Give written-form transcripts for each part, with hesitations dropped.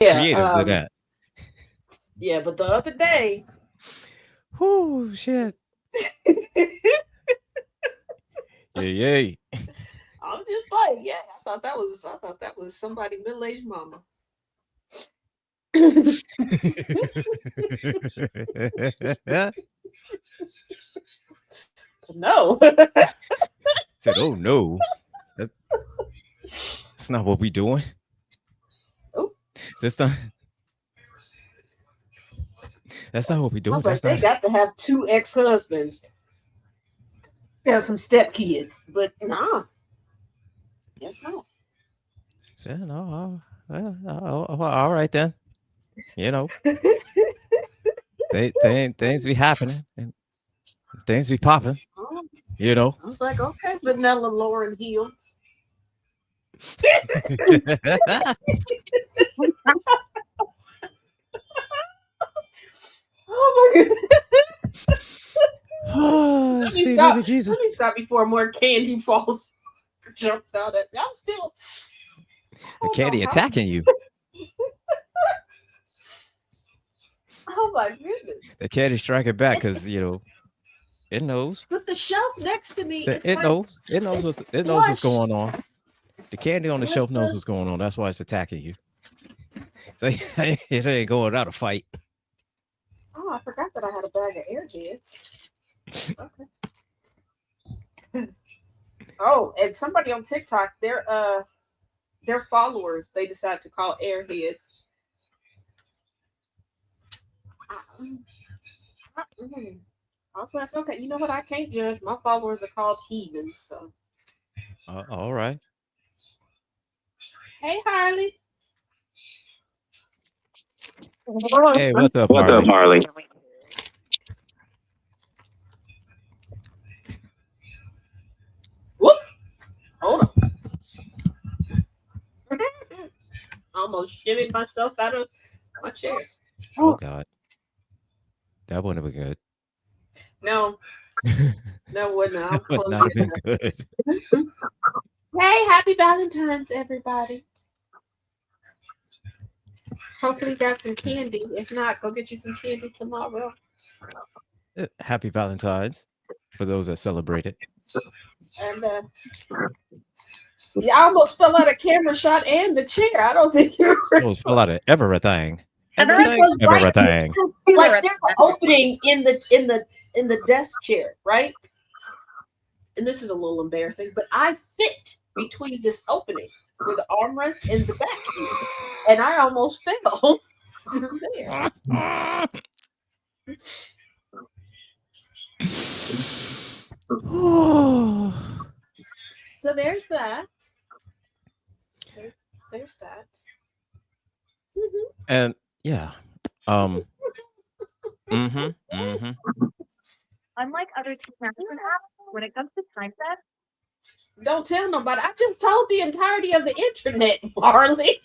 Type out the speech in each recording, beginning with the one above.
Yeah, creative with that. yeah, but the other day, Whoo, shit. Yeah, yay. I'm just like, yeah, I thought that was somebody middle aged mama. No. Said, oh no, that, that's not what we doing. Oh, That's not. That's not what we I doing. was like, That's they not. got to have two ex husbands. Got some step kids, but nah, guess not. Yeah, no. All right then. You know, things be happening and things be popping. Oh, You know. I was like, okay, Vanilla Lauren Hill. Oh my god. Oh, Let me sweet stop. baby Jesus. Let me stop before more candy falls jumps out at me. I'm still. I The don't know candy how. attacking you. Oh my goodness. The candy striking back because it knows. But the shelf next to me, it's It like knows. it's It knows what's flushed going on. The candy on the with shelf knows the. what's going on. That's why it's attacking you. So it ain't going out a fight. Oh, I forgot that I had a bag of Airheads. Okay. Oh, and somebody on TikTok, their followers, they decided to call Airheads. I, I was like, okay, you know what? I can't judge. My followers are called heathens. So, All right. hey, Harley. Hey, what's up, What's up, Harley? Harley? Whoop. Hold on. Almost shimmied myself out of my chair. Oh God, that wouldn't have been good. No, no, wouldn't. That I'm would not closing have been it. good. Hey, happy Valentine's, everybody. Hopefully, you got some candy. If not, go get you some candy tomorrow. Happy Valentine's for those that celebrate it. And yeah, I almost fell out of camera shot and the chair. I don't think you were Almost fell out of everything. Everything, because right, everything. like there's an opening in the desk chair, right? And this is a little embarrassing, but I fit between this opening where the armrest and the back is, and I almost fell through there. Oh. So there's that. There's that. And yeah. Um. Mm-hmm. Mm-hmm. Unlike other team management apps, when it comes to time set, Don't tell nobody. I just told the entirety of the internet, Marley.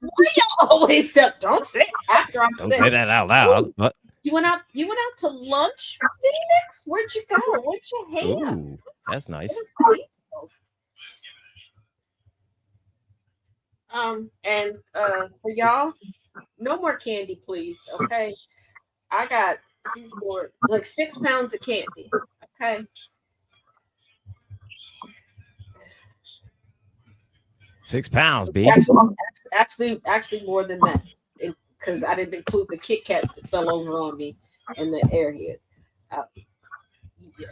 Why y'all always tell? Don't say it after I'm Don't say saying. that out loud. But You went out. You went out to lunch, Phoenix. Where'd you go? What'd you have? ooh, that's nice. What's the details? And for y'all, no more candy, please. Okay, I got two more, like 6 pounds of candy. Okay, 6 pounds, B. actually more than that, because I didn't include the Kit Kats that fell over on me and the Airhead. Uh, yeah,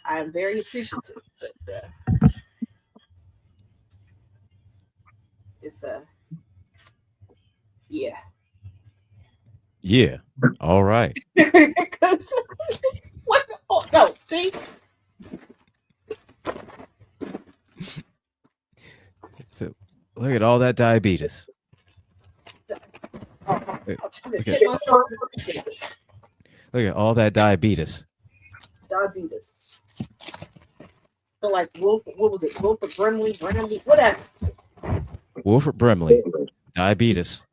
I am very appreciative, but it's yeah. Yeah. All right. Because what? Oh, no, see, So look at all that diabetes. Look, I just look at hit myself. look at all that diabetes. Diabetes. So like Wolf, what was it? Wilford Brimley, whatever. Wilford Brimley, diabetes.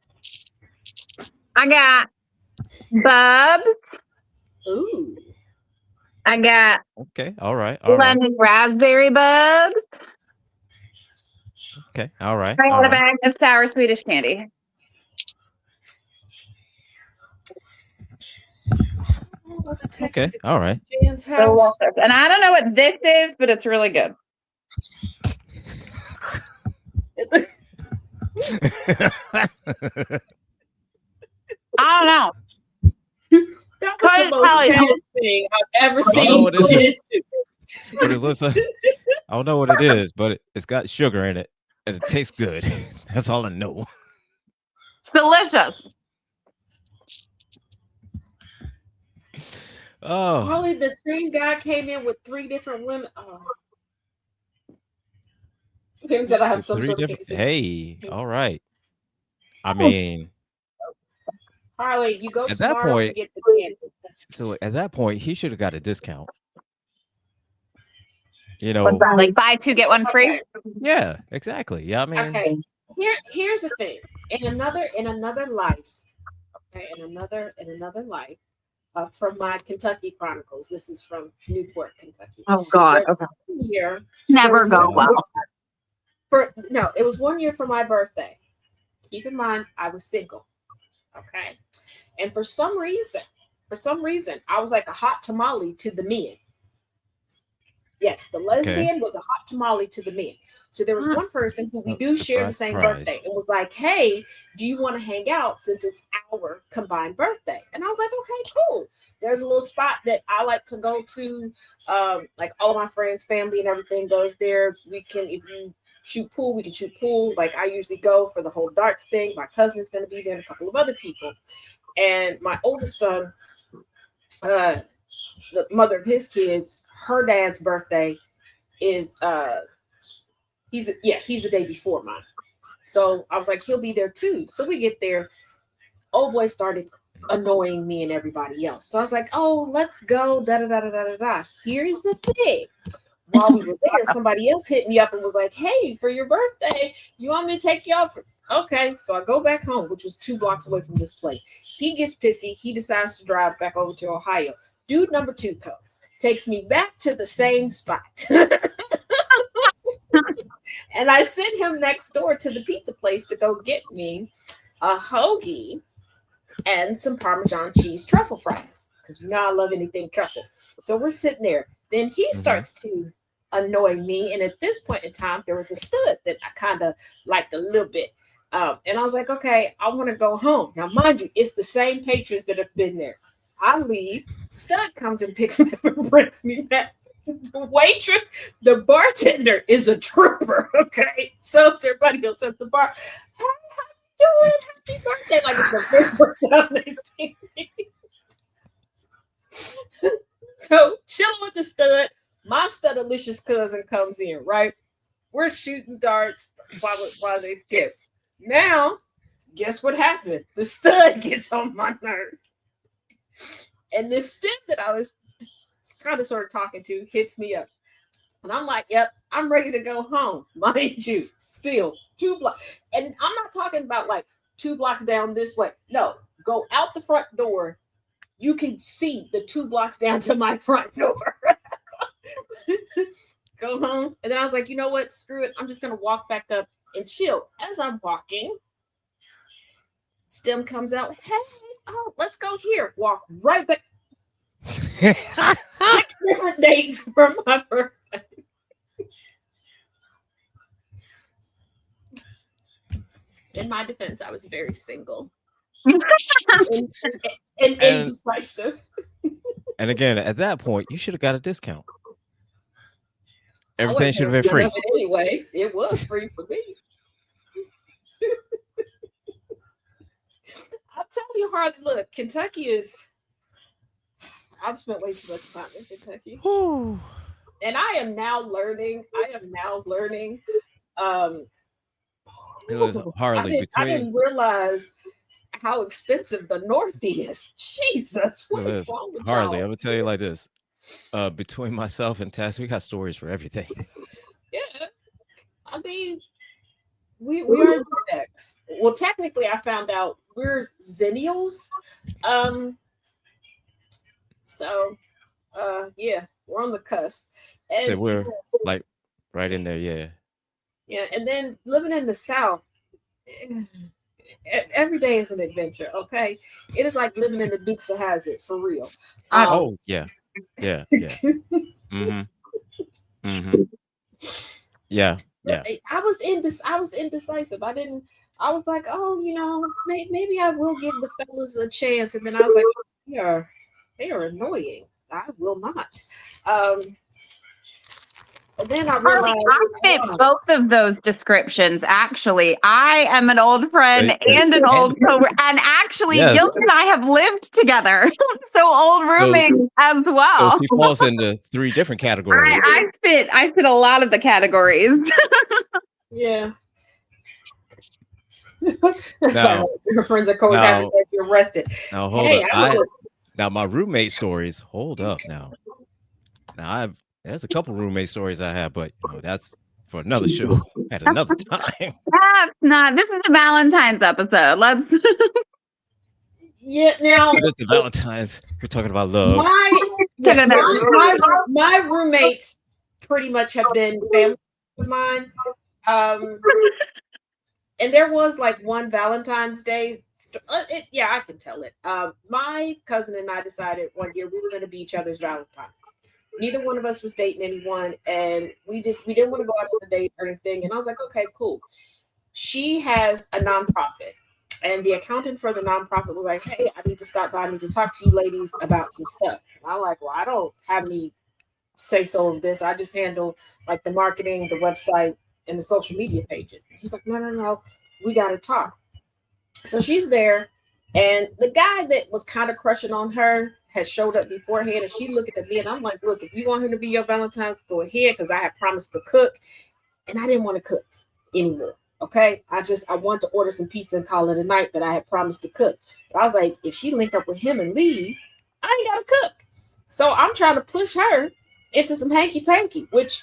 I got Bubs. Ooh, I got Okay. All right. All right. lemon raspberry Bubs. Okay. All right. I All got a right. bag of sour Swedish candy. Okay. All right. Jan's So house. Walter's. And I don't know what this is, but it's really good. I don't know. That was the Cause most probably- Taz thing I've ever I don't know seen. what it Jen is. do. But it looks like I don't know what it is, but it's got sugar in it and it tastes good. That's all I know. It's delicious. Oh, Probably the same guy came in with 3 different women. Oh. Kim said I have some three sort of different. case. Hey, all right. I mean, Harley, you go At that tomorrow and point- get the candy. so at that point, he should have got a discount. You know, What's that? Like buy 2 get 1 free. Okay. yeah, exactly. Yeah, I mean, Okay. Here's the thing. In another life, okay, in another life, from my Kentucky Chronicles. This is from Newport, Kentucky. Oh God. There was 1 year. Never there go was well. No, it was 1 year for my birthday. Keep in mind, I was single. Okay. And for some reason, I was like a hot tamale to the men. Yes, the lesbian was a hot tamale to the men. So there was one person who we do share the same Surprise. birthday and was like, hey, do you want to hang out since it's our combined birthday? And I was like, okay, cool. There's a little spot that I like to go to. Like all of my friends, family, and everything goes there. We can, if you shoot pool, we can shoot pool. Like I usually go for the whole darts thing. My cousin's going to be there and a couple of other people. And my oldest son, the mother of his kids, her dad's birthday is he's the day before mine. So I was like, he'll be there too. So we get there. Old boy started annoying me and everybody else. So I was like, oh, let's go. Da da da da da da da. Here's the thing. While we were there, somebody else hit me up and was like, hey, for your birthday, you want me to take you out? Okay. So I go back home, which was 2 blocks away from this place. He gets pissy. He decides to drive back over to Ohio. Dude number 2 comes, takes me back to the same spot. And I sent him next door to the pizza place to go get me a hoagie and some Parmesan cheese truffle fries. Because you know I love anything truffle. So we're sitting there. Then he starts to annoy me. And at this point in time, there was a stud that I kind of liked a little bit. And I was like, okay, I want to go home. Now, mind you, it's the same patrons that have been there. I leave. Stud comes and picks me up and brings me back. The waitress, the bartender is a trooper. Okay, so everybody else at the bar, hey, how you doing? Happy birthday! Like it's the very first time they see me. So chilling with the stud. My studalicious cousin comes in. Right, we're shooting darts while they skip. Now, guess what happened? The stud gets on my nerves. And this stem that I was kind of sort of talking to hits me up. And I'm like, yep, I'm ready to go home. Mind you, still 2 blocks. And I'm not talking about like 2 blocks down this way. No, go out the front door. You can see the 2 blocks down to my front door. Go home. And then I was like, you know what? Screw it. I'm just going to walk back up and chill. As I'm walking, Stem comes out. Hey, oh, let's go here. Walk right back. 6 different dates for my birthday. In my defense, I was very single and indecisive. and again, at that point, you should have got a discount. I Everything wasn't should have been gonna free. give it anyway. It was free for me. I'll tell you, Harley, look, Kentucky is. I've spent way too much time in Kentucky. Whew. And I am now learning. Harley, I didn't realize how expensive the North is. Jesus, what is listen, wrong with Harley, I'm y'all? gonna tell you like this. Between myself and Tess, we got stories for everything. Yeah, I mean, we are Gen X. Well, technically, I found out we're Zennials. So, yeah, we're on the cusp. And So we're like right in there, yeah. Yeah, and then living in the South, every day is an adventure. Okay, it is like living in the Dukes of Hazzard for real. Oh yeah, yeah, yeah. Mm-hmm. Mm-hmm. Yeah, yeah. I was indecisive. I didn't. I was like, oh, maybe I will give the fellas a chance, and then I was like, they are annoying. I will not. And then I Harley, realized, I fit wow, both of those descriptions. Actually, I am an old friend But- and an old coworker, and actually, Yes. Gilbert and I have lived together, so old roommates as So well. she falls into 3 different categories. I fit a lot of the categories. yeah. Now- Sorry, your friends are always having now- to get you arrested. Now hold Hey, up. Now my roommate stories. Hold up now. Now there's a couple roommate stories I have, but that's for another show at another time. That's not. This is the Valentine's episode. Let's. Yeah, now But it's the Valentine's. We're talking about love. my roommates pretty much have been family of mine. And there was like one Valentine's Day. I can tell it. My cousin and I decided one year we were going to be each other's Valentines. Neither one of us was dating anyone, and we didn't want to go out on a date or anything. And I was like, okay, cool. She has a nonprofit, and the accountant for the nonprofit was like, hey, I need to stop by. I need to talk to you ladies about some stuff. And I'm like, well, I don't have any say so of this. I just handle like the marketing, the website, and the social media pages. He's like, no, we got to talk. So she's there, and the guy that was kind of crushing on her had showed up beforehand, and she looked at me, and I'm like, look, if you want him to be your Valentine's, go ahead, because I had promised to cook, and I didn't want to cook anymore. Okay, I wanted to order some pizza and call it a night, but I had promised to cook. But I was like, if she link up with him and leave, I ain't gotta cook. So I'm trying to push her into some hanky panky, which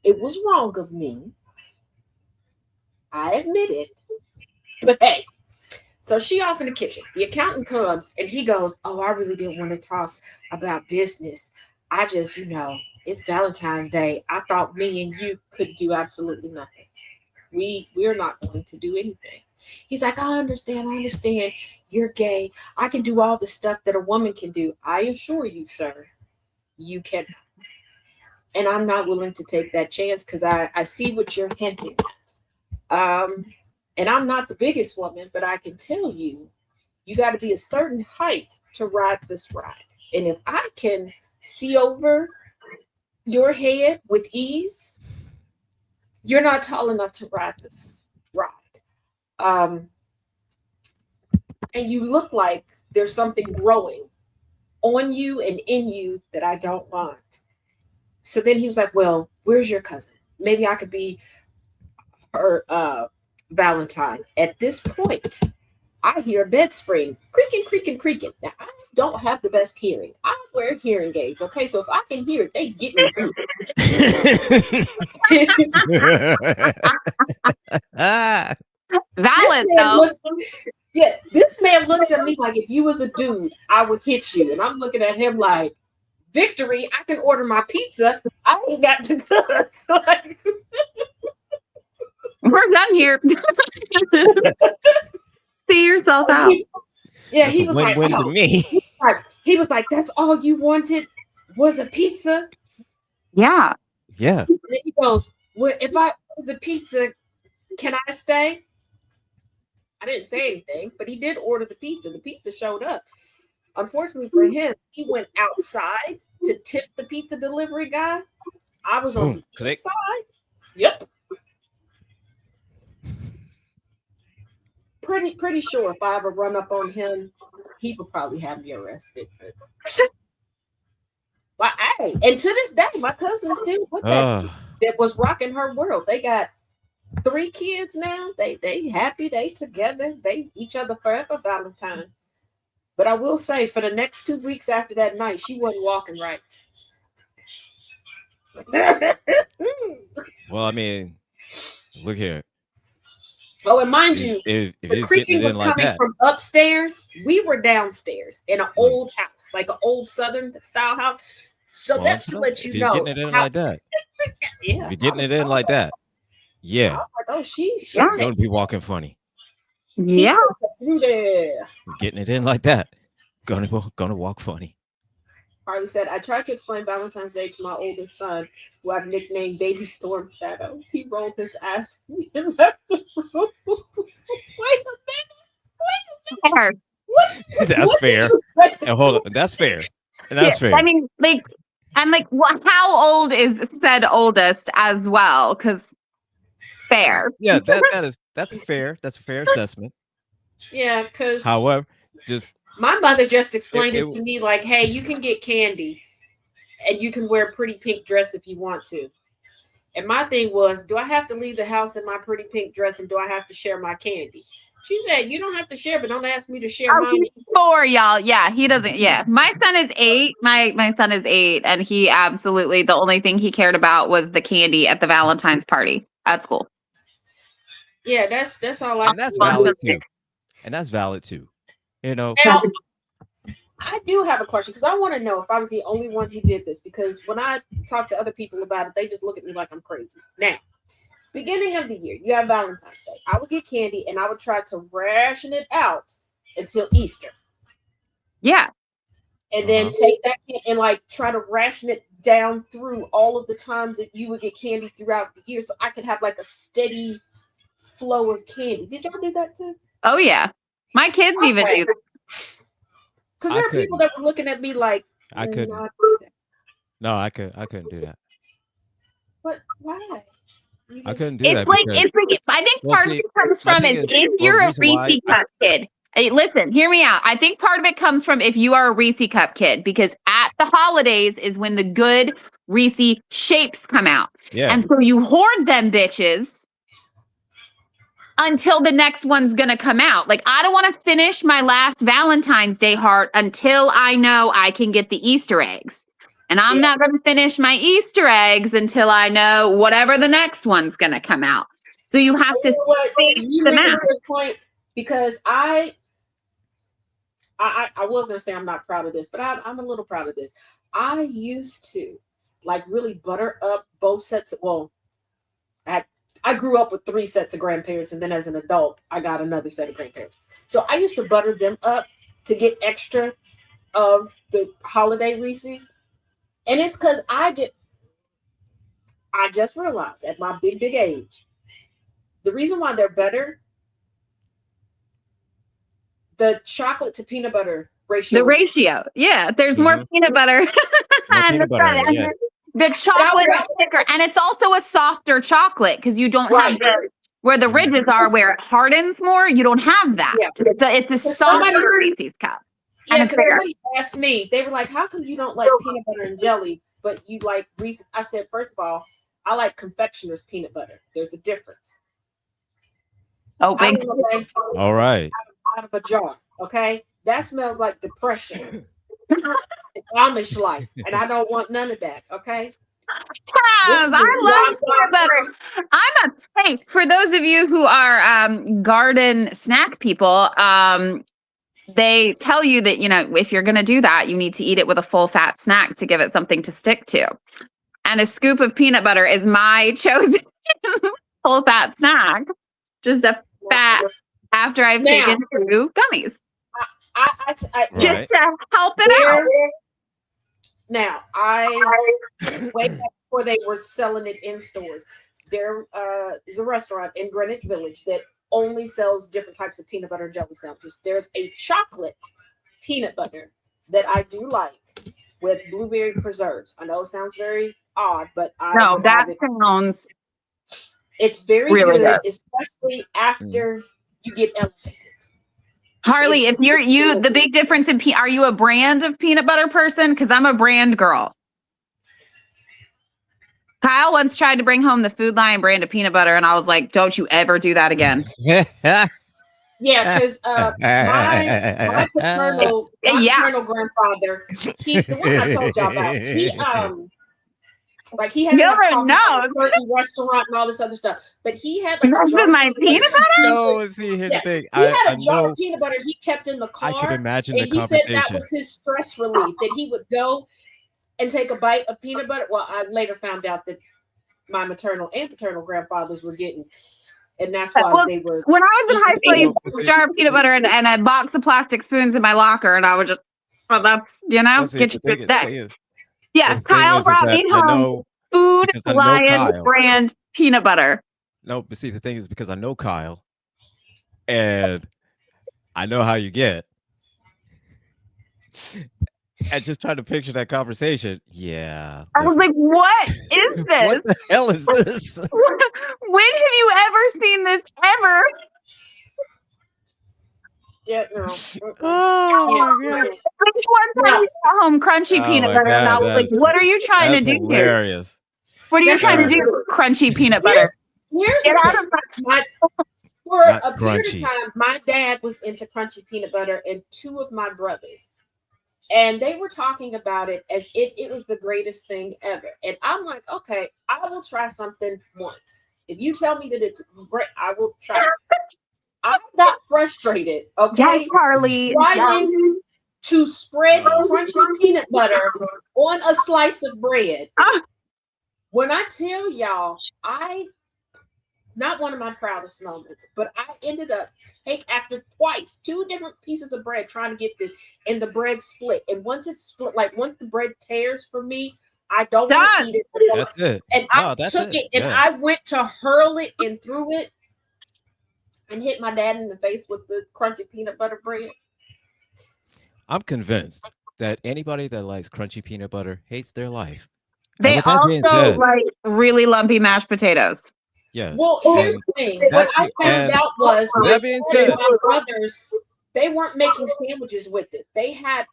it was wrong of me. I admit it. But hey, so she off in the kitchen. The accountant comes and he goes, oh, I really didn't want to talk about business. I just, it's Valentine's Day. I thought me and you could do absolutely nothing. We're not going to do anything. He's like, I understand. You're gay. I can do all the stuff that a woman can do. I assure you, sir, you cannot. And I'm not willing to take that chance because I see what you're hinting at. And I'm not the biggest woman, but I can tell you got to be a certain height to ride this ride. And if I can see over your head with ease, you're not tall enough to ride this ride. And you look like there's something growing on you and in you that I don't want. So then he was like, well, where's your cousin? Maybe I could be her Valentine. At this point, I hear a bed spring creaking. Now, I don't have the best hearing. I wear hearing aids, okay? So if I can hear it, they get me. Valid though. This man looks at me like if you was a dude, I would hit you. And I'm looking at him like, victory, I can order my pizza. I ain't got to cook. We're done here. See yourself out. He was like, win-win to me. he was like, that's all you wanted was a pizza. Yeah. Yeah. And then he goes, well, if I order the pizza, can I stay? I didn't say anything, but he did order the pizza. The pizza showed up. Unfortunately for him, he went outside to tip the pizza delivery guy. I was on the inside. Yep. Pretty sure if I ever run up on him, he would probably have me arrested. But hey, and to this day, my cousin is still with that was rocking her world. They got 3 kids now. They happy, they together, they each other forever Valentine. But I will say, for the next 2 weeks after that night, she wasn't walking right. Well, I mean, look here. Oh, and mind you, if the creaking was coming from upstairs. We were downstairs in an old house, like an old Southern style house. So that should let you know. Getting it in like that. Yeah, if you're getting it in like that. Yeah, Like, oh, she's Yeah. gonna be walking funny, Yeah. through there. getting it in like that. Gonna walk funny. Harley said, I tried to explain Valentine's Day to my oldest son, who I've nicknamed Baby Storm Shadow. He rolled his ass and left the room. Wait a minute. Fair. That's fair. And hold on, that's fair. And that's fair. I mean, like, I'm like, how old is said oldest as well? Because fair. Yeah, that's fair. That's a fair assessment. Yeah, because However, just my mother just explained It- it, it to me like, hey, you can get candy and you can wear a pretty pink dress if you want to. And my thing was, do I have to leave the house in my pretty pink dress and do I have to share my candy? She said, you don't have to share, but don't ask me to share Oh, mine. he's 4, y'all. Yeah, he doesn't. Yeah, my son is 8. My son is 8, and he absolutely the only thing he cared about was the candy at the Valentine's party at school. Yeah, that's all I. and that's valid too. And that's valid too. You know, Now, I do have a question because I want to know if I was the only one who did this, because when I talk to other people about it, they just look at me like I'm crazy. Now, beginning of the year, you have Valentine's Day. I would get candy and I would try to ration it out until Easter. Yeah, And then Uh-huh. take that and like try to ration it down through all of the times that you would get candy throughout the year so I could have like a steady flow of candy. Did y'all do that too? oh yeah. My kids even Okay. do that. Because I there are people that were looking at me like, I couldn't. "Not do that." No, I couldn't do that. But why? You I just- couldn't do that It's like because I think Well, part see, of it comes my from thing is is- if well, you're the a reason why Reese Cup kid. Hey, listen, hear me out. I think part of it comes from if you are a Reese Cup kid, because at the holidays is when the good Reese shapes come out. yeah, And so you hoard them bitches until the next one's gonna come out. Like, I don't want to finish my last Valentine's Day heart until I know I can get the Easter eggs. And I'm Yeah. not gonna finish my Easter eggs until I know whatever the next one's gonna come out. So you have You to know what? space You them make a out. good point because I was gonna say I'm not proud of this, but I'm a little proud of this. I used to like really butter up both sets. Well, I grew up with 3 sets of grandparents, and then as an adult, I got another set of grandparents. So I used to butter them up to get extra of the holiday Reese's, and it's because I just realized at my big age, the reason why they're better, the chocolate to peanut butter ratio. The ratio. Yeah, there's more Mhm. peanut butter. More and peanut butter, and yeah. the chocolate is thicker. And it's also a softer chocolate because you don't have Right. the where the Mhm. ridges are where it hardens more. You don't have that. Yeah. It's a Because softer somebody- Reese's cup. Yeah, And it's because fair. somebody asked me, they were like, "How come you don't like peanut butter and jelly, but you like Reese's?" I said, first of all, I like confectioner's peanut butter. There's a difference. Oh, I big. don't like all right. out of a jar. Okay, that smells like depression, Amish life, and I don't want none of that. Okay. Taz, I love peanut butter. Hey, for those of you who are garden snack people, they tell you that, if you're going to do that, you need to eat it with a full fat snack to give it something to stick to. And a scoop of peanut butter is my chosen full fat snack. Just a fat after I've Now- taken 2 gummies. I Right. Just to help it out. Now, way back before they were selling it in stores, there is a restaurant in Greenwich Village that only sells different types of peanut butter and jelly sandwiches. There's a chocolate peanut butter that I do like with blueberry preserves. I know it sounds very odd, but No, would that have it. sounds It's very really good, especially after you get elevated. Harley, if It's- you're the big difference in are you a brand of peanut butter person? Because I'm a brand girl. Kyle once tried to bring home the Food Lion brand of peanut butter, and I was like, "Don't you ever do that again." Yeah, because my paternal grandfather, the one I told y'all about, he had Never like knows. certain restaurant and all this other stuff, but he had like a That's jar my of peanut butter. No, see, here's Yeah, the thing. He had I a jar know of peanut butter he kept in the I car, could imagine and the he said that conversation. was his stress relief. That he would go and take a bite of peanut butter. Well, I later found out that my maternal and paternal grandfathers were getting, and that's why Well, they were. when I was in high school, I Well, used a jar of peanut butter and a box of plastic spoons in my locker, and I would just, well, that's, well, see, get the you thing through is, the day. Yeah, the thing Kyle is brought that me I home know Food because I know Lion Kyle. brand peanut butter. No, but see, the thing is because I know Kyle, and I know how you get. And just trying to picture that conversation. Yeah. I was like, what is this? What the hell is this? When have you ever seen this ever? Yeah, no. Oh my god. Like one time No. we brought home crunchy Oh peanut my butter, and I God, was like, that's- what are you trying to That's do here? hilarious. What are you That's trying to right. do? Crunchy peanut butter. Here's Get the out thing. of My, for Not a period of crunchy. time, my dad was into crunchy peanut butter, and two of my brothers. And they were talking about it as if it was the greatest thing ever. And I'm like, okay, I will try something once. If you tell me that it's great, I will try. I got frustrated, okay? Yes, Carly. Trying to spread crunchy peanut butter on a slice of bread. Ah. When I tell y'all, not one of my proudest moments, but I ended up after twice, 2 different pieces of bread trying to get this, and the bread split. And once it's split, like once the bread tears for me, I don't want to Done. eat it. That's it. And No, I that's took it. it and Yeah. I went to hurl it and threw it and hit my dad in the face with the crunchy peanut butter bread. I'm convinced that anybody that likes crunchy peanut butter hates their life. And They with that being also said, like really lumpy mashed potatoes. yes. Well, here's the thing. What I found out was with that being said, my brothers, they weren't making sandwiches with it. They had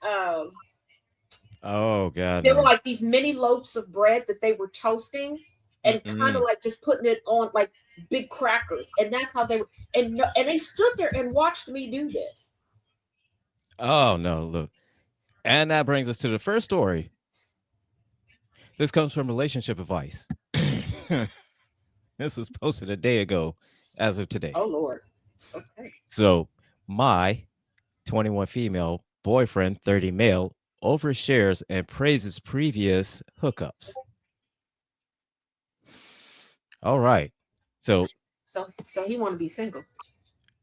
oh god, they no. were like these mini loaves of bread that they were toasting and kind of like just putting it on like big crackers, and that's how they were. And they stood there and watched me do this. Oh no, look. And that brings us to the first story. This comes from relationship advice. This was posted a day ago as of today. Oh Lord. Okay. So my 21 female boyfriend, 30 male, overshares and praises previous hookups. All right. So he want to be single.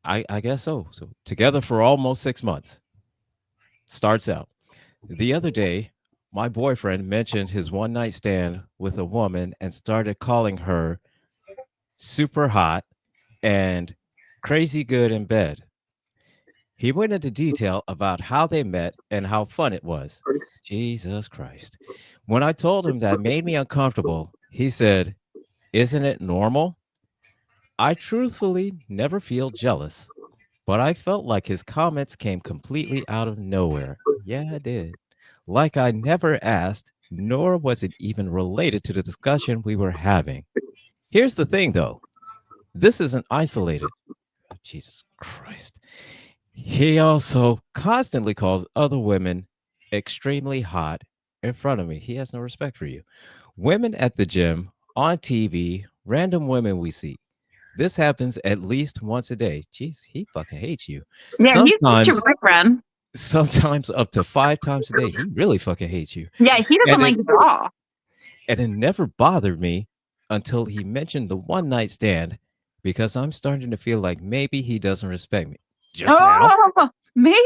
I guess so. So together for almost 6 months. Starts out. The other day, my boyfriend mentioned his one night stand with a woman and started calling her super hot and crazy good in bed. He went into detail about how they met and how fun it was. Jesus Christ. When I told him that made me uncomfortable, he said, "Isn't it normal?" I truthfully never feel jealous, but I felt like his comments came completely out of nowhere. Yeah, I did. Like I never asked, nor was it even related to the discussion we were having. Here's the thing, though. This isn't isolated. Jesus Christ. He also constantly calls other women extremely hot in front of me. He has no respect for you. Women at the gym, on TV, random women we see. This happens at least once a day. Jeez, he fucking hates you. Yeah, he's such your boyfriend. Sometimes up to 5 times a day. He really fucking hates you. Yeah, he doesn't like you at all. And it never bothered me until he mentioned the one night stand, because I'm starting to feel like maybe he doesn't respect me. Just now. Maybe.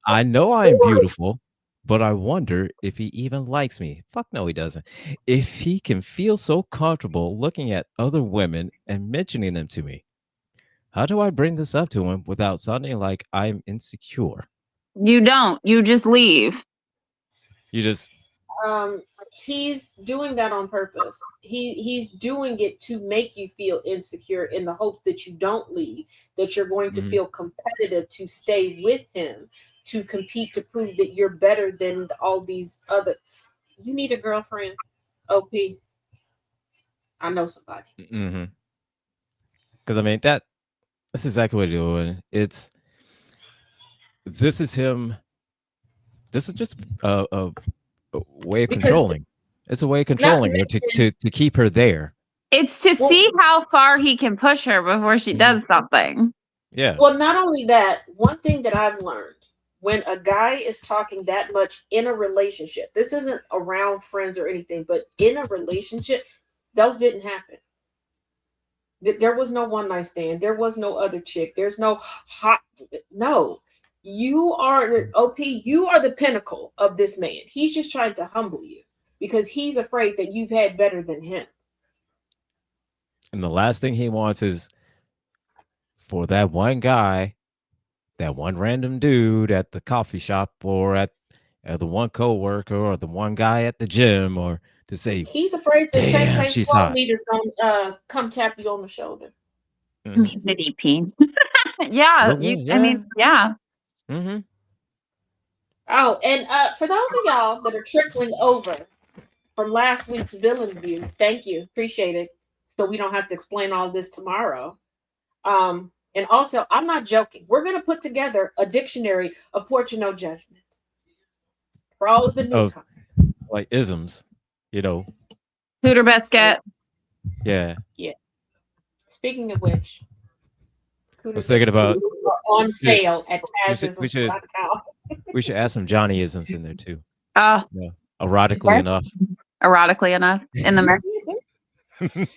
I know I am beautiful, but I wonder if he even likes me. Fuck no, he doesn't. If he can feel so comfortable looking at other women and mentioning them to me, how do I bring this up to him without sounding like I'm insecure? You don't. You just leave. You just He's doing that on purpose. He's doing it to make you feel insecure in the hopes that you don't leave, that you're going to feel competitive to stay with him, to compete, to prove that you're better than all these other. You need a girlfriend, OP. I know somebody. Because I mean that's exactly what you're doing. This is him. This is just a way of controlling. It's a way of controlling her to keep her there. It's to see how far he can push her before she does something. Yeah. Well, not only that, one thing that I've learned, when a guy is talking that much in a relationship, this isn't around friends or anything, but in a relationship, Those didn't happen. There was no one night stand. There was no other chick. There's no hot. No, you are OP. You are the pinnacle of this man. He's just trying to humble you because he's afraid that you've had better than him. And the last thing he wants is for that one guy, that one random dude at the coffee shop or at the one coworker or the one guy at the gym or to say, He's afraid that "Damn, same she's squad hot." leader's gonna come tap you on the shoulder. Mhm. Community peen. Yeah, Well, you. yeah. I mean, yeah. Mhm. Oh, and for those of y'all that are trickling over from last week's villain review, thank you, appreciate it. So we don't have to explain all this tomorrow. And also, I'm not joking. We're gonna put together a dictionary of Portia No Judgment for all of the Oh. newcomers. Like isms, you know. Hooter biscuit. Yeah. Speaking of which, I was thinking about are on sale at we should- Tazisms.com. we should add some Johnny isms in there too. Oh, Erotically Right. enough. erotically enough. In the mist.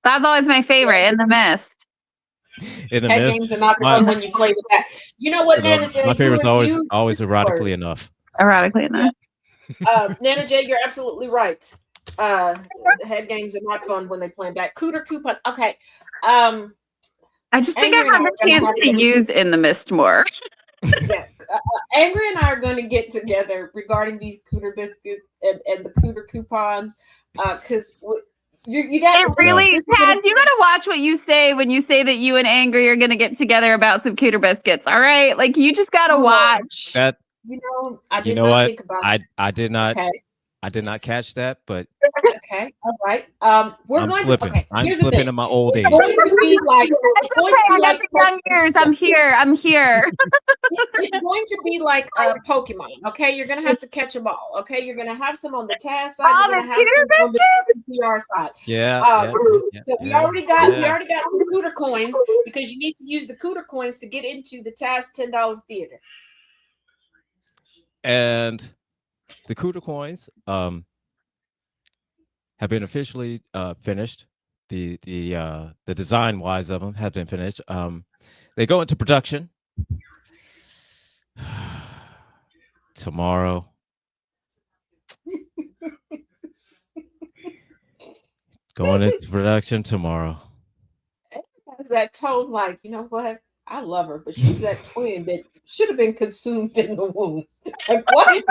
That's always my favorite. In the mist. In the Head mist. games are not My- fun when you play with that. You know what, Nana J? My favorite's you always erotically enough. Erotically enough. Nana J, you're absolutely right. Head games are not fun when they play back. Cooter coupon. Okay. I just think I Angry have and the I are chance gonna to have to- use in the mist more. Yeah. Angry and I are going to get together regarding these Cooter biscuits and the Cooter coupons. Because you got It really, Taz, you gotta watch what you say when you say that you and Angry are gonna get together about some Cooter biscuits. All right, like you just gotta Oh, watch. That I did know not what? think about I did not Okay. I did not catch that, but Okay. All right. We're I'm going slipping. to. Okay. I'm Here's the slipping thing. in my old age. It's going to be like. It's It's going okay, to I be got like. the young years. I'm here. I'm here. It's going to be like Pokemon. Okay, you're gonna have to catch them all. Okay, you're gonna have some on the Taz side. Oh, You're the gonna have some on the PR side. Yeah. So we already got some Cooter coins because you need to use the Cooter coins to get into the Taz $10 theater. And the Cooter coins have been officially finished. The design wise of them have been finished. They go into production tomorrow. Going into production tomorrow. Has that tone like, you know what? I love her, but she's that twin that should have been consumed in the womb. Like, what if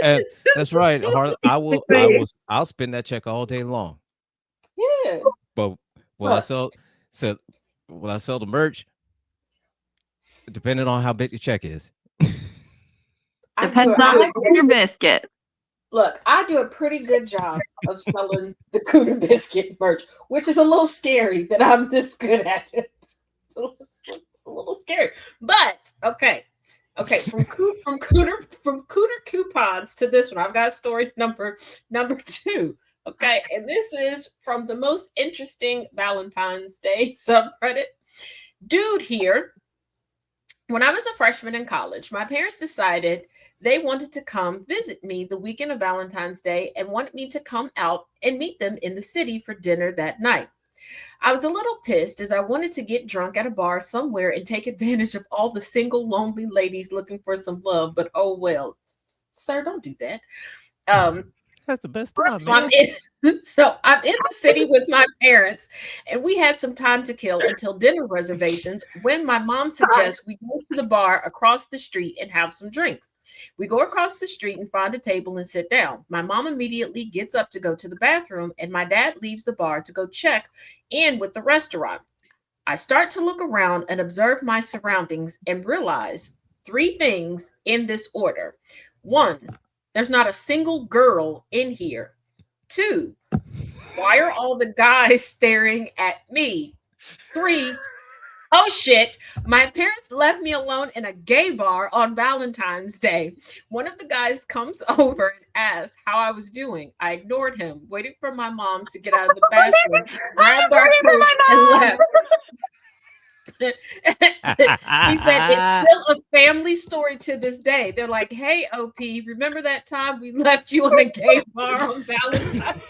And that's right. I'll spend that check all day long. Yeah. But will I sell the merch? Depending on how big the check is. Depends on your biscuit. Look, I do a pretty good job of selling the Cooter biscuit merch, which is a little scary that I'm this good at it. It's a little scary, but okay. From Cooter coupons to this one, I've got story number 2. Okay, and this is from the most interesting Valentine's Day subreddit. Dude here. When I was a freshman in college, my parents decided they wanted to come visit me the weekend of Valentine's Day and wanted me to come out and meet them in the city for dinner that night. I was a little pissed as I wanted to get drunk at a bar somewhere and take advantage of all the single, lonely ladies looking for some love, but oh well. Sir, don't do that. That's the best time. So I'm in the city with my parents, and we had some time to kill until dinner reservations when my mom suggests we go to the bar across the street and have some drinks. We go across the street and find a table and sit down. My mom immediately gets up to go to the bathroom, and my dad leaves the bar to go check in with the restaurant. I start to look around and observe my surroundings and realize 3 things in this order. 1, there's not a single girl in here. 2, why are all the guys staring at me? 3, oh shit, my parents left me alone in a gay bar on Valentine's Day. One of the guys comes over and asks how I was doing. I ignored him, waited for my mom to get out of the bathroom, grabbed our coats, and left. He said it's still a family story to this day. They're like, "Hey, OP, remember that time we left you in a gay bar on Valentine's?"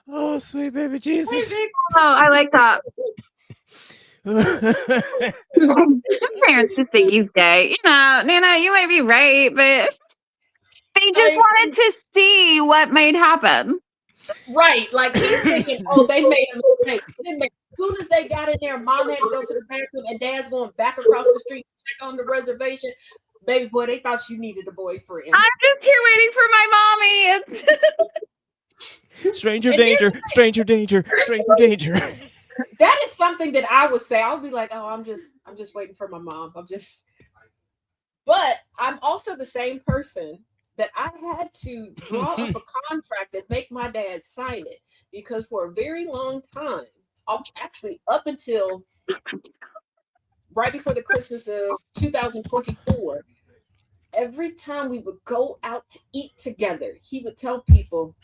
Oh, sweet baby Jesus. Oh, I like that. Parents just think he's gay. You know, Nana, you might be right, but they just wanted to see what might happen. Right, like he's thinking, "Oh, they made a mistake." As soon as they got in there, mom had to go to the bathroom, and dad's going back across the street to check on the reservation. Baby boy, they thought you needed a boyfriend. I'm just here waiting for my mommy. It's Stranger danger, stranger danger, stranger danger. That is something that I would say. I would be like, "Oh, I'm just waiting for my mom. But I'm also the same person that I had to draw up a contract and make my dad sign it, because for a very long time, actually up until right before the Christmas of 2024, every time we would go out to eat together, he would tell people,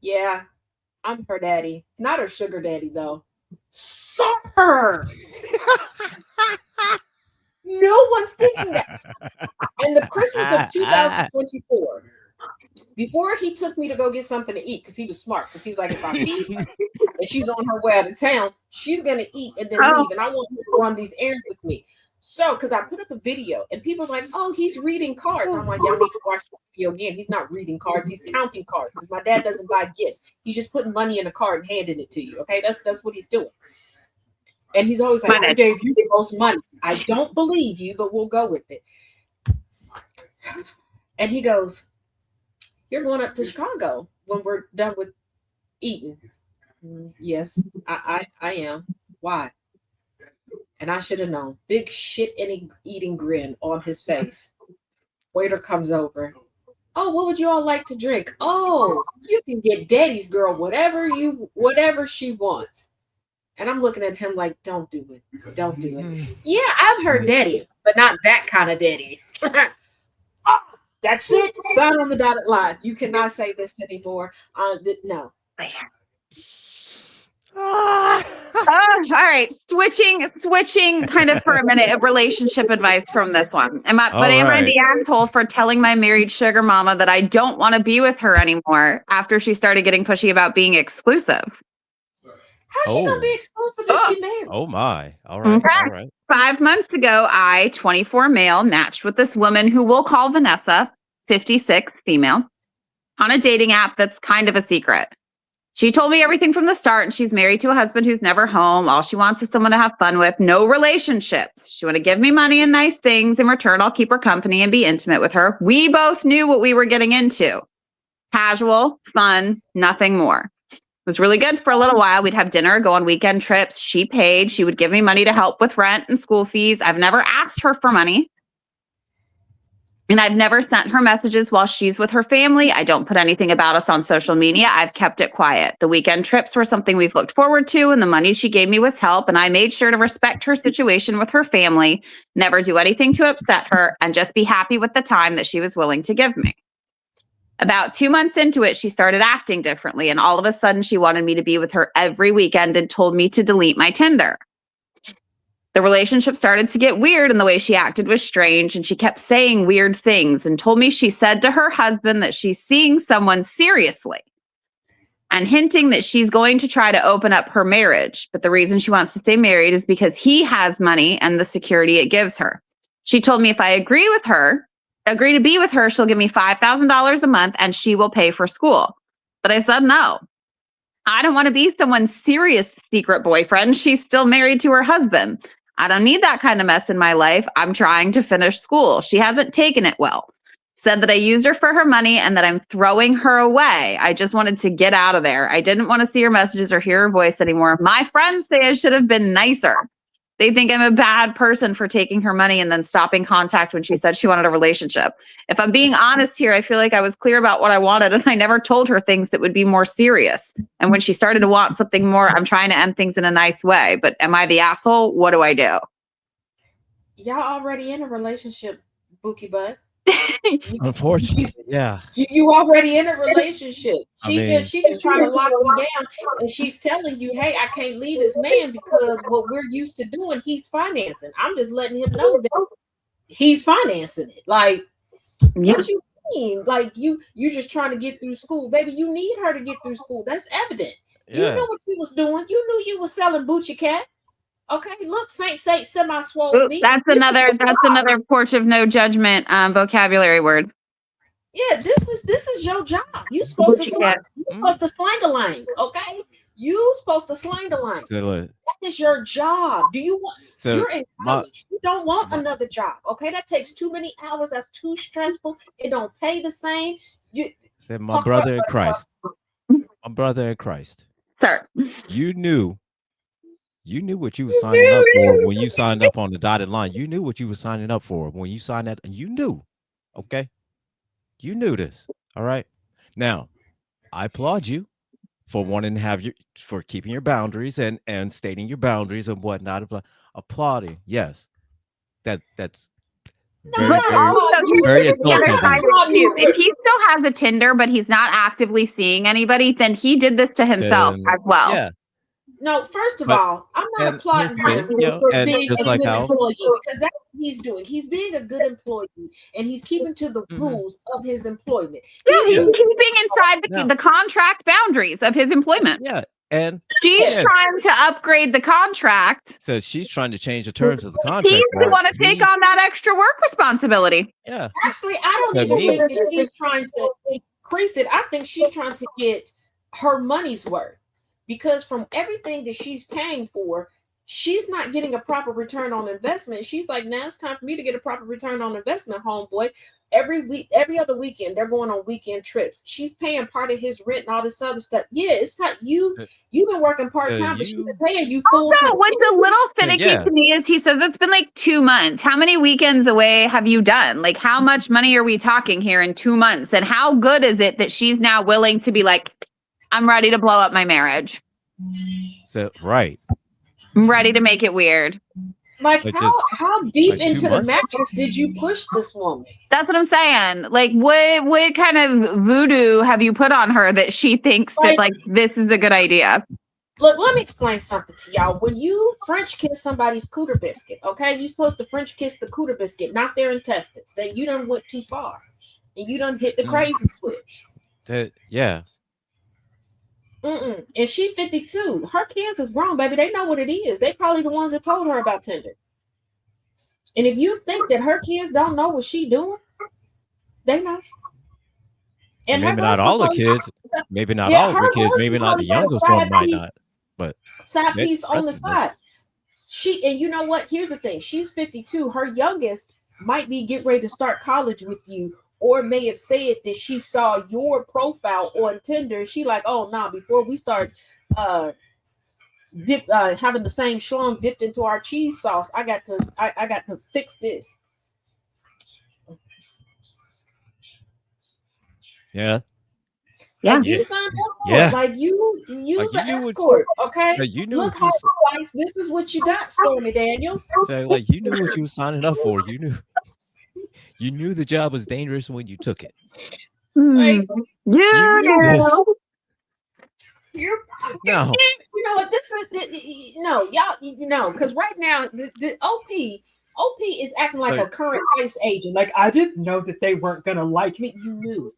"Yeah, I'm her daddy, not her sugar daddy though." Sir! No one's thinking that. And the Christmas of 2024, before he took me to go get something to eat, because he was smart, because he was like, if I feed her and she's on her way out of town, she's going to eat and then leave. And I want her to run these errands with me. So, because I put up a video and people are like, "Oh, he's reading cards." I'm like, "Y'all need to watch the video again. He's not reading cards. He's counting cards, because my dad doesn't buy gifts. He's just putting money in a card and handing it to you. Okay, that's what he's doing." And he's always like, "I gave you the most money." I don't believe you, but we'll go with it. And he goes, "You're going up to Chicago when we're done with eating." Yes, I am. Why? And I should have known. Big shit eating grin on his face. Waiter comes over. "Oh, what would you all like to drink?" "Oh, you can get Daddy's girl whatever she wants." And I'm looking at him like, "Don't do it. Don't do it." "Yeah, I've heard daddy, but not that kind of daddy." Oh, that's it. Sign on the dotted line. You cannot say this anymore. No. All right, switching kind of for a minute of relationship advice from this one. Am I the asshole for telling my married sugar mama that I don't want to be with her anymore after she started getting pushy about being exclusive? How's she gonna be exclusive if she married? Oh my. All right. Okay. All right. 5 months ago, I, 24 male, matched with this woman who we'll call Vanessa, 56 female, on a dating app that's kind of a secret. She told me everything from the start, and she's married to a husband who's never home. All she wants is someone to have fun with, no relationships. She want to give me money and nice things. In return, I'll keep her company and be intimate with her. We both knew what we were getting into. Casual, fun, nothing more. It was really good for a little while. We'd have dinner, go on weekend trips. She paid. She would give me money to help with rent and school fees. I've never asked her for money. And I've never sent her messages while she's with her family. I don't put anything about us on social media. I've kept it quiet. The weekend trips were something we've looked forward to, and the money she gave me was help. And I made sure to respect her situation with her family, never do anything to upset her, and just be happy with the time that she was willing to give me. About 2 months into it, she started acting differently. And all of a sudden, she wanted me to be with her every weekend and told me to delete my Tinder. The relationship started to get weird, and the way she acted was strange, and she kept saying weird things and told me she said to her husband that she's seeing someone seriously and hinting that she's going to try to open up her marriage. But the reason she wants to stay married is because he has money and the security it gives her. She told me if I agree to be with her, she'll give me $5,000 a month and she will pay for school. But I said no. I don't want to be someone's serious secret boyfriend. She's still married to her husband. I don't need that kind of mess in my life. I'm trying to finish school. She hasn't taken it well. Said that I used her for her money and that I'm throwing her away. I just wanted to get out of there. I didn't want to see her messages or hear her voice anymore. My friends say I should have been nicer. They think I'm a bad person for taking her money and then stopping contact when she said she wanted a relationship. If I'm being honest here, I feel like I was clear about what I wanted and I never told her things that would be more serious. And when she started to want something more, I'm trying to end things in a nice way. But am I the asshole? What do I do? Y'all already in a relationship, Bookie Butt. Unfortunately, yeah. You already in a relationship. She I mean- just trying to lock you down, and she's telling you, "Hey, I can't leave this man because what we're used to doing, he's financing. I'm just letting him know that he's financing it." Like, Yeah. what you mean? Like you just trying to get through school, baby. You need her to get through school. That's evident. You Yeah. know what you was doing. You knew you was selling Boochie Cat. Okay, look, Saint say semi-swole Ooh, meat. that's another porch of no judgment vocabulary word. Yeah, this is your job. You supposed to Boochie slang. Cat. You supposed to slang a lang. Okay, you supposed to slang a lang. So, look, That is your job. Do you want? so You're in my- college. You don't want another job. Okay, that takes too many hours. That's too stressful. It don't pay the same. You said my brother in Christ. My brother in Christ. Sir. You knew what you were signing up for when you signed up on the dotted line. You knew what you were signing up for when you signed that. You knew. Okay. You knew this. All right. Now, I applaud you for wanting to have for keeping your boundaries and stating your boundaries and whatnot. Applauding. Yes. That's very, But very, also, very here's the other adult of side you. of it, too. If he still has a Tinder, but he's not actively seeing anybody, then he did this to himself Then, as well. Yeah. No, first of But- all, I'm not and applauding here's the him thing, you know, for and being just a like good how- employee because that's what he's doing. He's being a good employee and he's keeping to the Mhm. rules of his employment. Yeah, he's Yeah. keeping inside No. the contract boundaries of his employment. Yeah. And She's Yeah. trying to upgrade the contract. says she's trying to change the terms of the He contract. doesn't want to take on that extra work responsibility. Yeah. Actually, I don't To even me- think that she's trying to increase it. I think she's trying to get her money's worth because from everything that she's paying for, she's not getting a proper return on investment. She's like, now it's time for me to get a proper return on investment, homeboy. Every week, every other weekend, they're going on weekend trips. She's paying part of his rent and all this other stuff. Yeah, it's not you've been working part-time, but she's been paying you full Also, time. what's a little finicky Yeah. to me is he says it's been like 2 months. How many weekends away have you done? Like, how much money are we talking here in 2 months? And how good is it that she's now willing to be like, I'm ready to blow up my marriage. So right. I'm ready to make it weird. Like But how deep like 2 into the months? mattress did you push this woman? That's what I'm saying. Like, what kind of voodoo have you put on her that she thinks that like this is a good idea? Look, let me explain something to y'all. When you French kiss somebody's cooter biscuit, okay, you're supposed to French kiss the cooter biscuit, not their intestines. That you done went too far, and you done hit the crazy switch. Yeah. And she 52. Her kids is grown, baby. They know what it is. They probably the ones that told her about Tinder. And if you think that her kids don't know what she doing, they know. And her maybe not all the kids. Maybe not Yeah, all of the her kids. Maybe not the husband youngest got a one side might piece. not. But Side Next piece on the precedent. side. And you know what? Here's the thing. She's 52. Her youngest might be getting ready to start college with you, or may have said that she saw your profile on Tinder. She like, oh no, before we start having the same schlong dipped into our cheese sauce, I got to fix this. yeah. Yeah. Like, Yeah. you signed up for Yeah. it. Like you use Like, an you knew what- escort, okay? Like, you knew Look what how you, nice. This is what you got, Stormy Daniels. like you knew what you were signing up for. You knew the job was dangerous when you took it. Like, Yeah. knew this. you're No. You know what? This is no, y'all. You know, because right now the OP is acting like a current ICE agent. Like, I didn't know that they weren't gonna like me. You knew,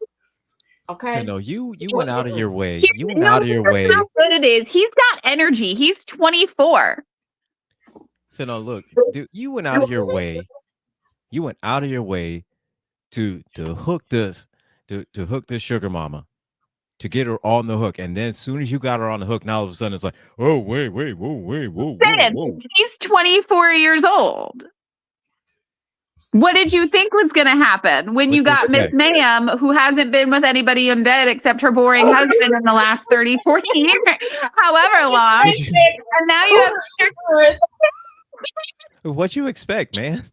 okay? No, you went out of your way. Here- You went no, out of your that's way. how good it is. He's got energy. He's 24. So no, look, dude, you went out of your way. You went out of your way to hook this to hook this sugar mama, to get her on the hook. And then as soon as you got her on the hook, now all of a sudden it's like, oh wait, whoa. Said, he's 24 years old. What did you think was going to happen when you got Miss Ma'am, who hasn't been with anybody in bed except her boring husband in the last 30, 40 years, however long? And now you have What you expect, man?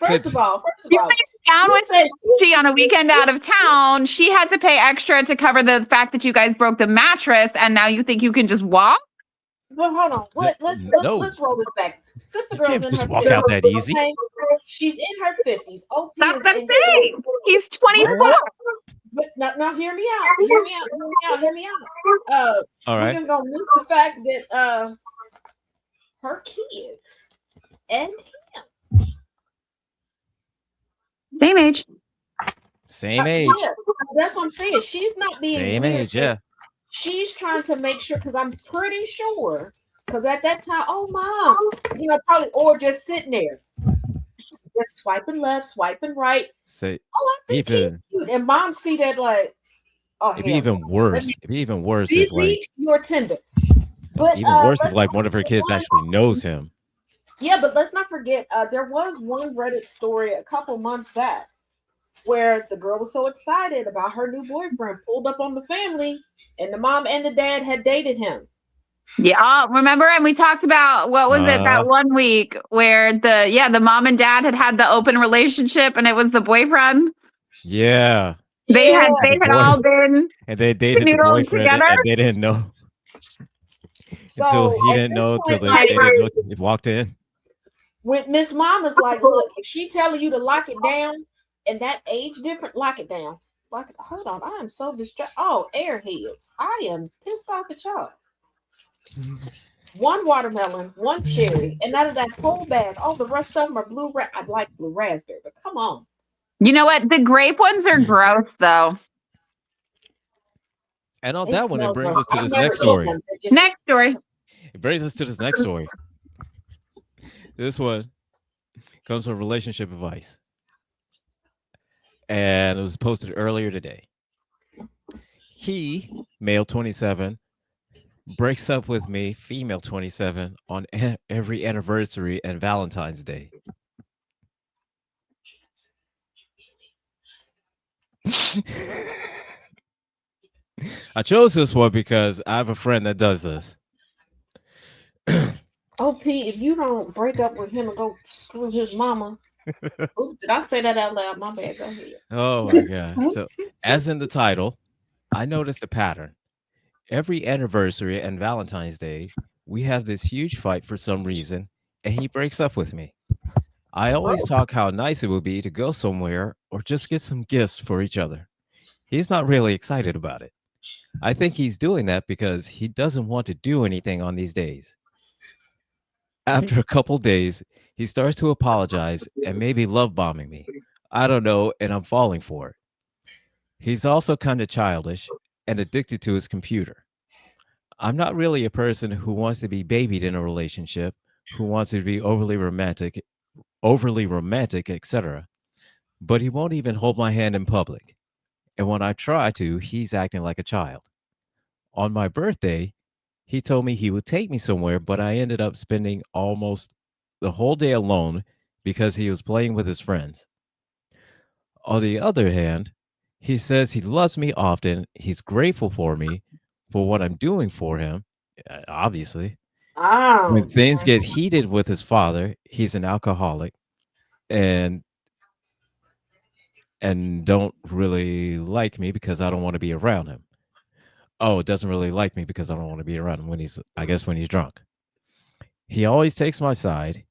First of all, down with said she on a weekend out of town. She had to pay extra to cover the fact that you guys broke the mattress, and now you think you can just walk? Well, hold on. Let's No. roll this back. Sister You can't girl's in just her walk 50s. out that easy. Okay? She's in her 50s. OP That's is the in thing. He's 24. But now hear me out. Hear me out. Hear me out. Hear me out. All We're right. just gonna miss the fact that her kids and Same age. Same age. yeah, that's what I'm saying. She's not being Same weird. age, yeah. She's trying to make sure, because I'm pretty sure, because at that time, oh mom, probably, or just sitting there, just swiping left, swiping right. Say Oh, I think he's even cute, and mom see that like, oh, it'd be hell, even worse. It'd be even worse if like delete your Tinder. But even worse if let's like not one of her forget kids actually knows him. Yeah, but let's not forget, there was one Reddit story a couple months back where the girl was so excited about her new boyfriend, pulled up on the family, and the mom and the dad had dated him. Yeah, remember? And we talked about what was it that one week where the mom and dad had the open relationship, and it was the boyfriend. Yeah. They had The all been and they dated the canoodled boyfriend together. and they didn't know until he didn't know till they didn't know till he walked in. With Miss Mama's like, look, if she telling you to lock it down and that age different, lock it down. Lock it. Hold on, I am so distracted. Oh, airheads. I am pissed off at y'all. One watermelon, one cherry, and out of that whole bag, all the rest of them are blue. I'd like blue raspberry, but come on. You know what? The grape ones are gross, though. And on They that one, it smell brings gross. us to I've this never next eaten story. them. They're just- Next story. It brings us to this next story. This one comes from relationship advice. And it was posted earlier today. He, male 27, breaks up with me, female 27, on every anniversary and Valentine's Day. I chose this one because I have a friend that does this. OP, if you don't break up with him and go screw his mama. Ooh, did I say that out loud? My bad. Go ahead. Oh my God. So, as in the title, I noticed a pattern. Every anniversary and Valentine's Day, we have this huge fight for some reason, and he breaks up with me. I always talk how nice it would be to go somewhere or just get some gifts for each other. He's not really excited about it. I think he's doing that because he doesn't want to do anything on these days. After a couple days, he starts to apologize and maybe love bombing me. I don't know, and I'm falling for it. He's also kind of childish and addicted to his computer. I'm not really a person who wants to be babied in a relationship, who wants to be overly romantic, etc. But he won't even hold my hand in public. And when I try to, he's acting like a child. On my birthday, he told me he would take me somewhere, but I ended up spending almost the whole day alone because he was playing with his friends. On the other hand, he says he loves me often. He's grateful for me, for what I'm doing for him, obviously. When things get heated with his father, he's an alcoholic and don't really like me because I don't want to be around him. Oh, it doesn't really like me because I don't want to be around him when he's drunk. He always takes my side.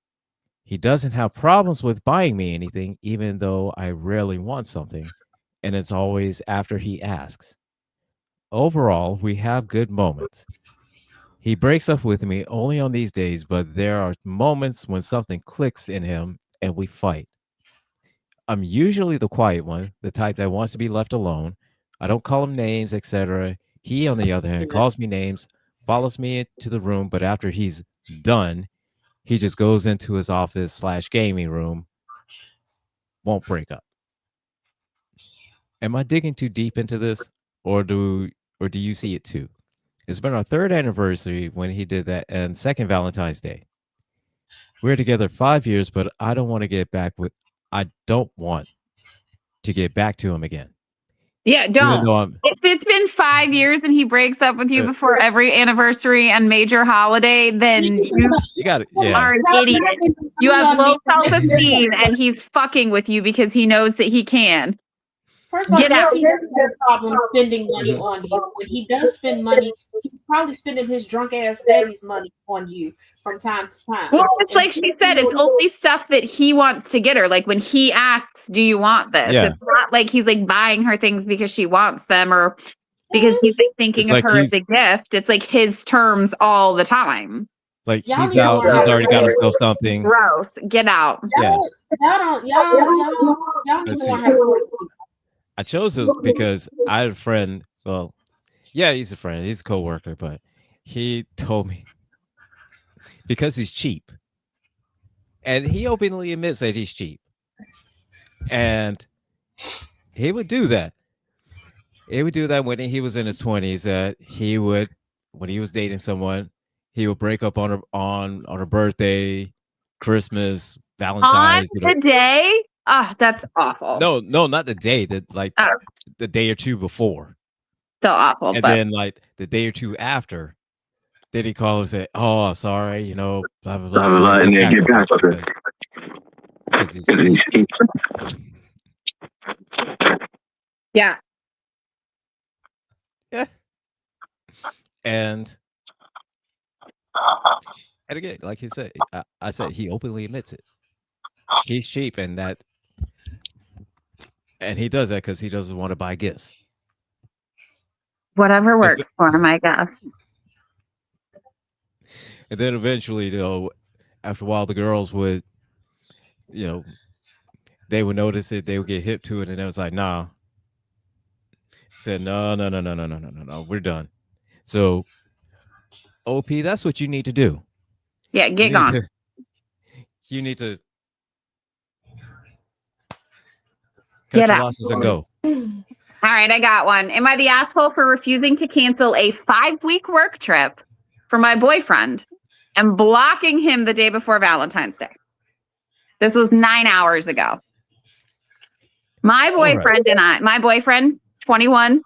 He doesn't have problems with buying me anything, even though I rarely want something. And it's always after he asks. Overall, we have good moments. He breaks up with me only on these days, but there are moments when something clicks in him and we fight. I'm usually the quiet one, the type that wants to be left alone. I don't call him names, etc. He, on the other hand, calls me names, follows me into the room, but after he's done, he just goes into his office / gaming room, won't break up. Am I digging too deep into this, or do you see it too? It's been our 3rd anniversary when he did that, and 2nd Valentine's Day. We're together 5 years, but I don't want to get back to him again. Yeah, don't. It's been 5 years and he breaks up with you before every anniversary and major holiday, then you got it. Yeah. are an idiot. You have low self-esteem and he's fucking with you because he knows that he can. First of all, Get out. yes, he doesn't have a problem spending money on you. When he does spend money, he's probably spending his drunk ass daddy's money on you from time to time. Well, it's And like she said, it's only stuff that he wants to get her. Like when he asks, do you want this? Yeah. It's not like he's like buying her things because she wants them or because he's like, thinking It's of like her as a gift. It's like his terms all the time. Like Y'all he's need to out, learn how he's to already got play. himself something. Gross. Get out. Yeah. Y'all need to Let's learn see. how to play. I chose it because I had a friend. Well, yeah, he's a friend. He's a coworker, but he told me because he's cheap, and he openly admits that he's cheap, and he would do that. He would do that when he was in his 20s. That he would, when he was dating someone, he would break up on her birthday, Christmas, On Valentine's. the day? Oh, that's awful. No, not the day. The day or two before. Still awful. And But then like the day or two after, then he called and said, "Oh, sorry, you know, blah blah blah." Blah, blah, blah, and then get back with it. Because he's And he's cheap. yeah. and again, like he said, I said he openly admits it. He's cheap, and he does that because he doesn't want to buy gifts. Whatever Is works for him, I guess. And then eventually, after a while, the girls would, they would notice it, they would get hip to it, and it was like, nah. Said, no, we're done. So, OP, that's what you need to do. Yeah, get gone. You need to cut Get your out. losses and go. All right, I got one. Am I the asshole for refusing to cancel a 5-week work trip for my boyfriend and blocking him the day before Valentine's Day? This was 9 hours ago. My boyfriend and I, my boyfriend, 21,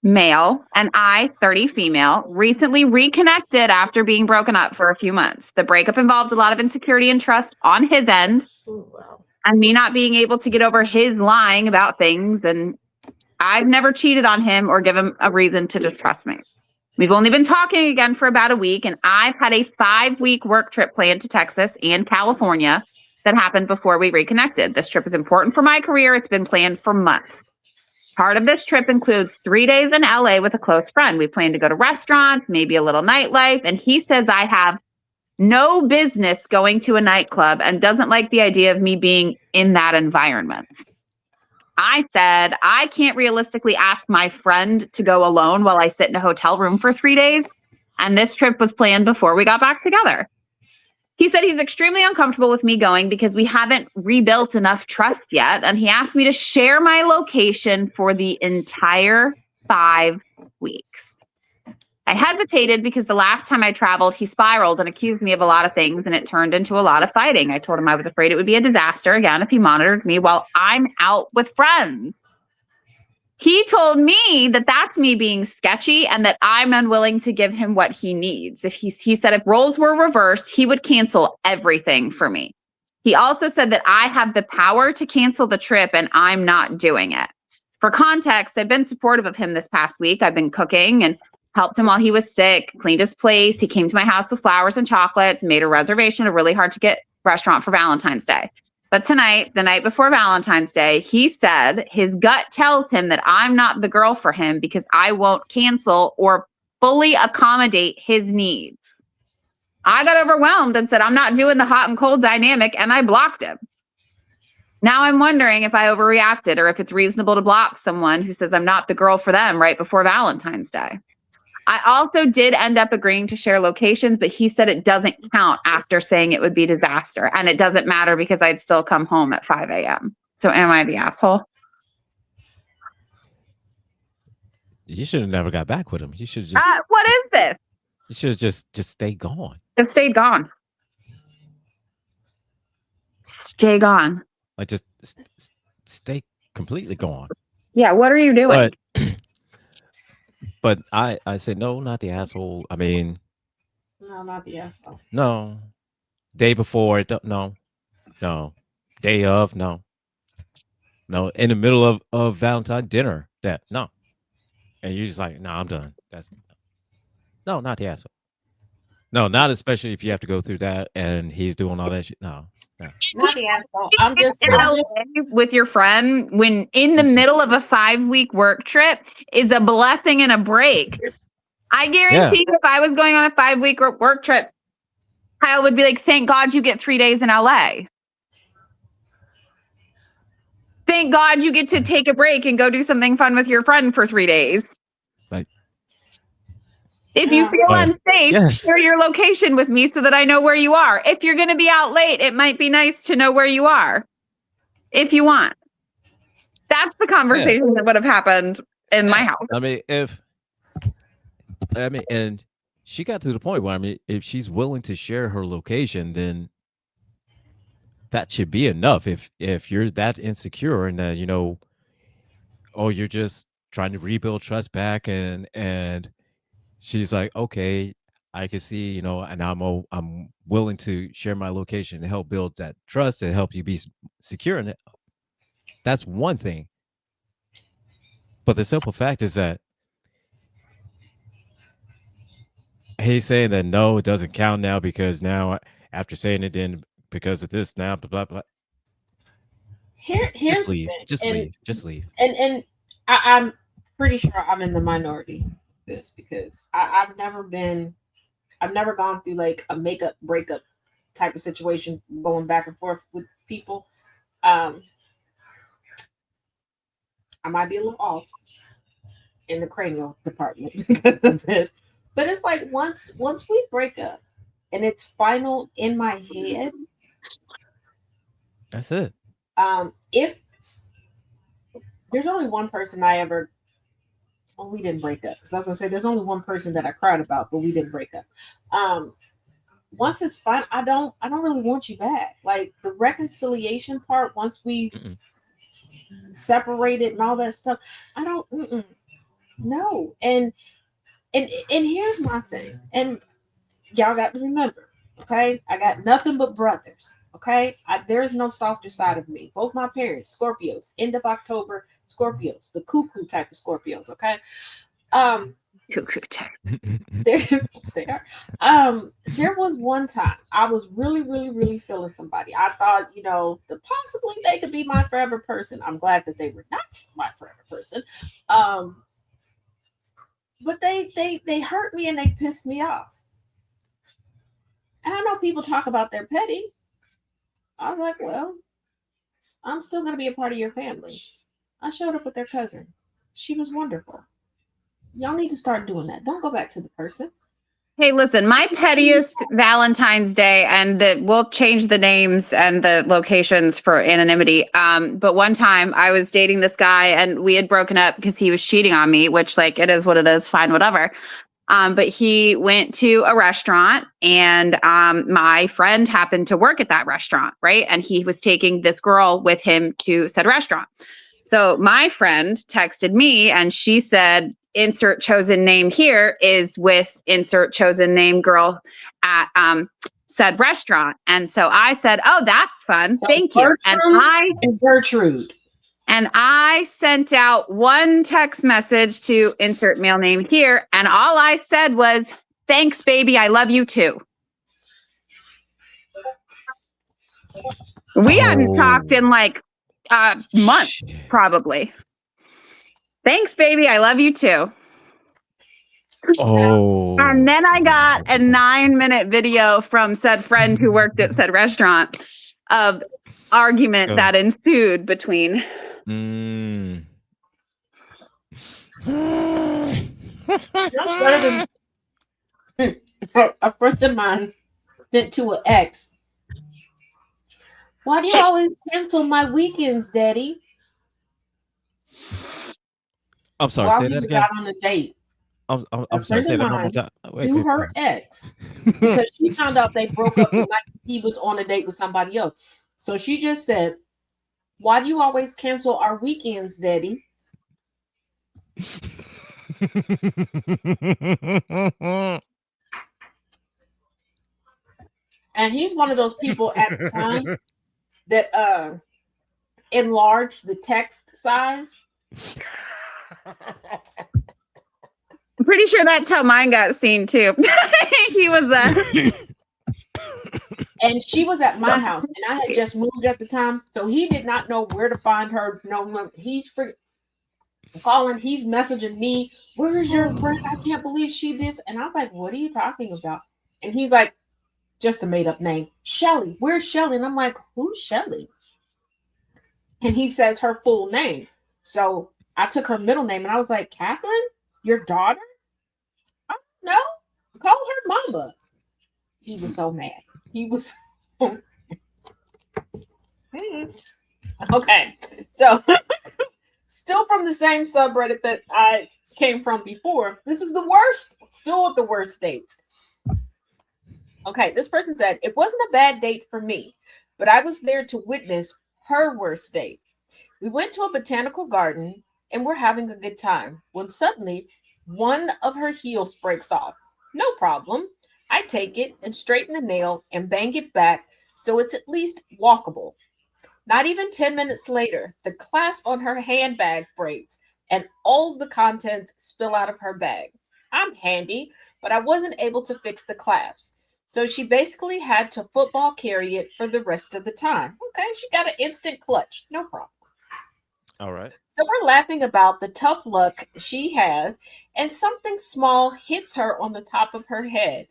male, and I, 30, female, recently reconnected after being broken up for a few months. The breakup involved a lot of insecurity and trust on his end. Oh, wow. And me not being able to get over his lying about things. And I've never cheated on him or given him a reason to distrust me. We've only been talking again for about a week, and I've had a 5-week work trip planned to Texas and California that happened before we reconnected. This trip is important for my career. It's been planned for months. Part of this trip includes 3 days in LA with a close friend. We plan to go to restaurants, maybe a little nightlife, and he says I have no business going to a nightclub and doesn't like the idea of me being in that environment. I said, I can't realistically ask my friend to go alone while I sit in a hotel room for 3 days. And this trip was planned before we got back together. He said he's extremely uncomfortable with me going because we haven't rebuilt enough trust yet. And he asked me to share my location for the entire 5 weeks. I hesitated because the last time I traveled, he spiraled and accused me of a lot of things, and it turned into a lot of fighting. I told him I was afraid it would be a disaster again if he monitored me while I'm out with friends. He told me that that's me being sketchy and that I'm unwilling to give him what he needs. He said if roles were reversed, he would cancel everything for me. He also said that I have the power to cancel the trip and I'm not doing it. For context, I've been supportive of him this past week. I've been cooking and helped him while he was sick, cleaned his place. He came to my house with flowers and chocolates, made a reservation, a really hard to get restaurant for Valentine's Day. But tonight, the night before Valentine's Day, he said his gut tells him that I'm not the girl for him because I won't cancel or fully accommodate his needs. I got overwhelmed and said, I'm not doing the hot and cold dynamic, and I blocked him. Now I'm wondering if I overreacted or if it's reasonable to block someone who says I'm not the girl for them right before Valentine's Day. I also did end up agreeing to share locations, but he said it doesn't count after saying it would be disaster. And it doesn't matter because I'd still come home at 5 a.m. So am I the asshole? You should have never got back with him. You should just What is this? you should have just stay gone. Just stayed gone. Stay gone. Like just stay completely gone. Yeah, what are you doing? But I said no, not the asshole. I mean, No, not the asshole. no. Day before, no. Day of, no. No, in the middle of Valentine dinner. That no, and you're just like, no, I'm done. That's no, not the asshole. No, not especially if you have to go through that and he's doing all that shit. No, no. Not the asshole. In LA with your friend when in the middle of a 5-week work trip is a blessing and a break. I guarantee if I was going on a 5-week work trip, Kyle would be like, thank God you get 3 days in LA. Thank God you get to take a break and go do something fun with your friend for 3 days. Like, if you feel unsafe, yes. share your location with me so that I know where you are. If you're going to be out late, it might be nice to know where you are. If you want. That's the conversation that would have happened in my house. I mean, and she got to the point where, I mean, if she's willing to share her location, then that should be enough. If you're that insecure and you know, oh, you're just trying to rebuild trust back, and she's like, okay, I can see, you know, and I'm willing to share my location to help build that trust and help you be secure in it. That's one thing. But the simple fact is that he's saying that no, it doesn't count now because now after saying it, then because of this now, blah blah blah. Here's Just leave. the thing. Just leave. Just leave. And I'm pretty sure I'm in the minority of this because I've never gone through like a makeup breakup type of situation going back and forth with people. I might be a little off in the cranial department because of this. But it's like once we break up and it's final in my head. That's it. If there's only one person we didn't break up. Because I was gonna say there's only one person that I cried about, but we didn't break up. Once it's fine, I don't really want you back. Like the reconciliation part, once we separated and all that stuff, I don't no. And here's my thing. And y'all got to remember, okay? I got nothing but brothers. Okay, there is no softer side of me. Both my parents, Scorpios, end of October, Scorpios, the cuckoo type of Scorpios. Okay, Cuckoo type. They are. There was one time I was really, really, really feeling somebody. I thought, you know, that possibly they could be my forever person. I'm glad that they were not my forever person. But they hurt me and they pissed me off. And I know people talk about their petty. I was like, well, I'm still going to be a part of your family. I showed up with their cousin. She was wonderful. Y'all need to start doing that. Don't go back to the person. Hey, listen, my pettiest Valentine's Day, and we'll change the names and the locations for anonymity. But one time I was dating this guy and we had broken up because he was cheating on me, which like, it is what it is, fine, whatever. But he went to a restaurant and my friend happened to work at that restaurant, right? And he was taking this girl with him to said restaurant. So my friend texted me and she said, insert chosen name here is with insert chosen name girl at said restaurant. And so I said, oh, that's fun. So thank you. And Gertrude. And I sent out one text message to insert male name here. And all I said was, thanks, baby. I love you too. We hadn't talked in like a month, probably. Thanks, baby. I love you too. Oh. And then I got a 9-minute video from said friend who worked at said restaurant of argument that ensued between. That's better than a friend of mine sent to an ex. Why do you always cancel my weekends, Daddy? I'm sorry, While say he that was again. out on a date. I'm sorry, say that one more time. To her ex, because she found out they broke up the night he was on a date with somebody else. So she just said, why do you always cancel our weekends, Daddy? And he's one of those people at the time that enlarged the text size. I'm pretty sure that's how mine got seen too. He was And she was at my house, and I had just moved at the time, so he did not know where to find her. No, he's calling, he's messaging me, "Where's your friend? I can't believe she this." And I was like, "What are you talking about?" And he's like, "Just a made-up name, Shelly. Where's Shelly?" And I'm like, "Who's Shelly?" And he says her full name. So I took her middle name, and I was like, "Catherine, your daughter?" "Oh, no, call her mama." He was so mad. He was okay. So still from the same subreddit that I came from before. This is the worst, still at the worst state. Okay, this person said, "It wasn't a bad date for me, but I was there to witness her worst date. We went to a botanical garden and we're having a good time when suddenly one of her heels breaks off. No problem. I take it and straighten the nail and bang it back so it's at least walkable. Not even 10 minutes later, the clasp on her handbag breaks and all the contents spill out of her bag. I'm handy, but I wasn't able to fix the clasp. So she basically had to football carry it for the rest of the time." Okay, she got an instant clutch. No problem. All right. So we're laughing about the tough luck she has, and something small hits her on the top of her head.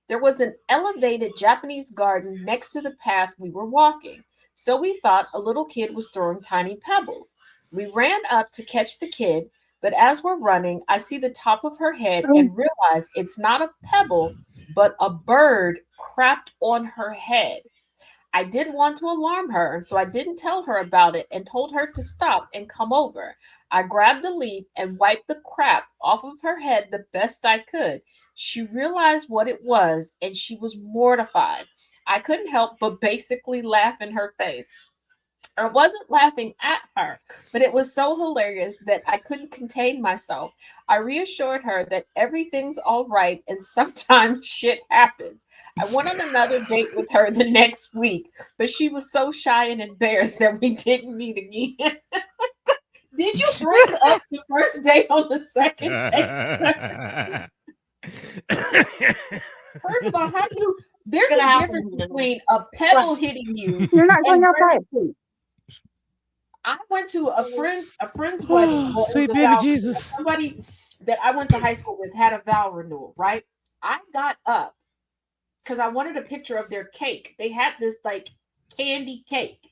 There was an elevated Japanese garden next to the path we were walking, so we thought a little kid was throwing tiny pebbles. We ran up to catch the kid, but as we're running, I see the top of her head and realize it's not a pebble, but a bird crapped on her head. I didn't want to alarm her, so I didn't tell her about it and told her to stop and come over. I grabbed the leaf and wiped the crap off of her head the best I could. She realized what it was and she was mortified. I couldn't help but basically laugh in her face. I wasn't laughing at her, but it was so hilarious that I couldn't contain myself. I reassured her that everything's all right and sometimes shit happens. I went on another date with her the next week, but she was so shy and embarrassed that we didn't meet again. Did you bring up the first date on the second date? First of all, how do you? There's a difference between a pebble hitting you. You're not going and outside. I went to a friend's wedding. Well, it Sweet was a baby vow- Jesus. Somebody that I went to high school with had a vow renewal, right? I got up because I wanted a picture of their cake. They had this like candy cake,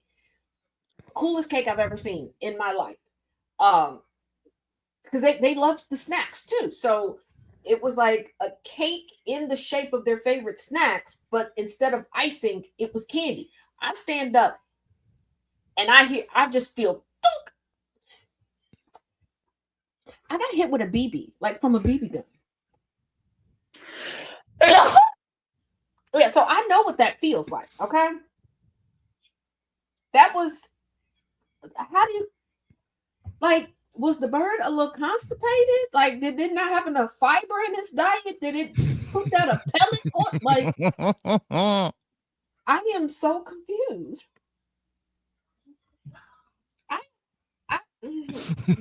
coolest cake I've ever seen in my life. Because they loved the snacks too. So it was like a cake in the shape of their favorite snacks, but instead of icing, it was candy. I stand up and I just feel thunk. I got hit with a BB, like from a BB gun. Yeah, so I know what that feels like, okay? That was, how do you, like, was the bird a little constipated? Like, did it not have enough fiber in its diet? Did it put out a pellet on? Like, I am so confused.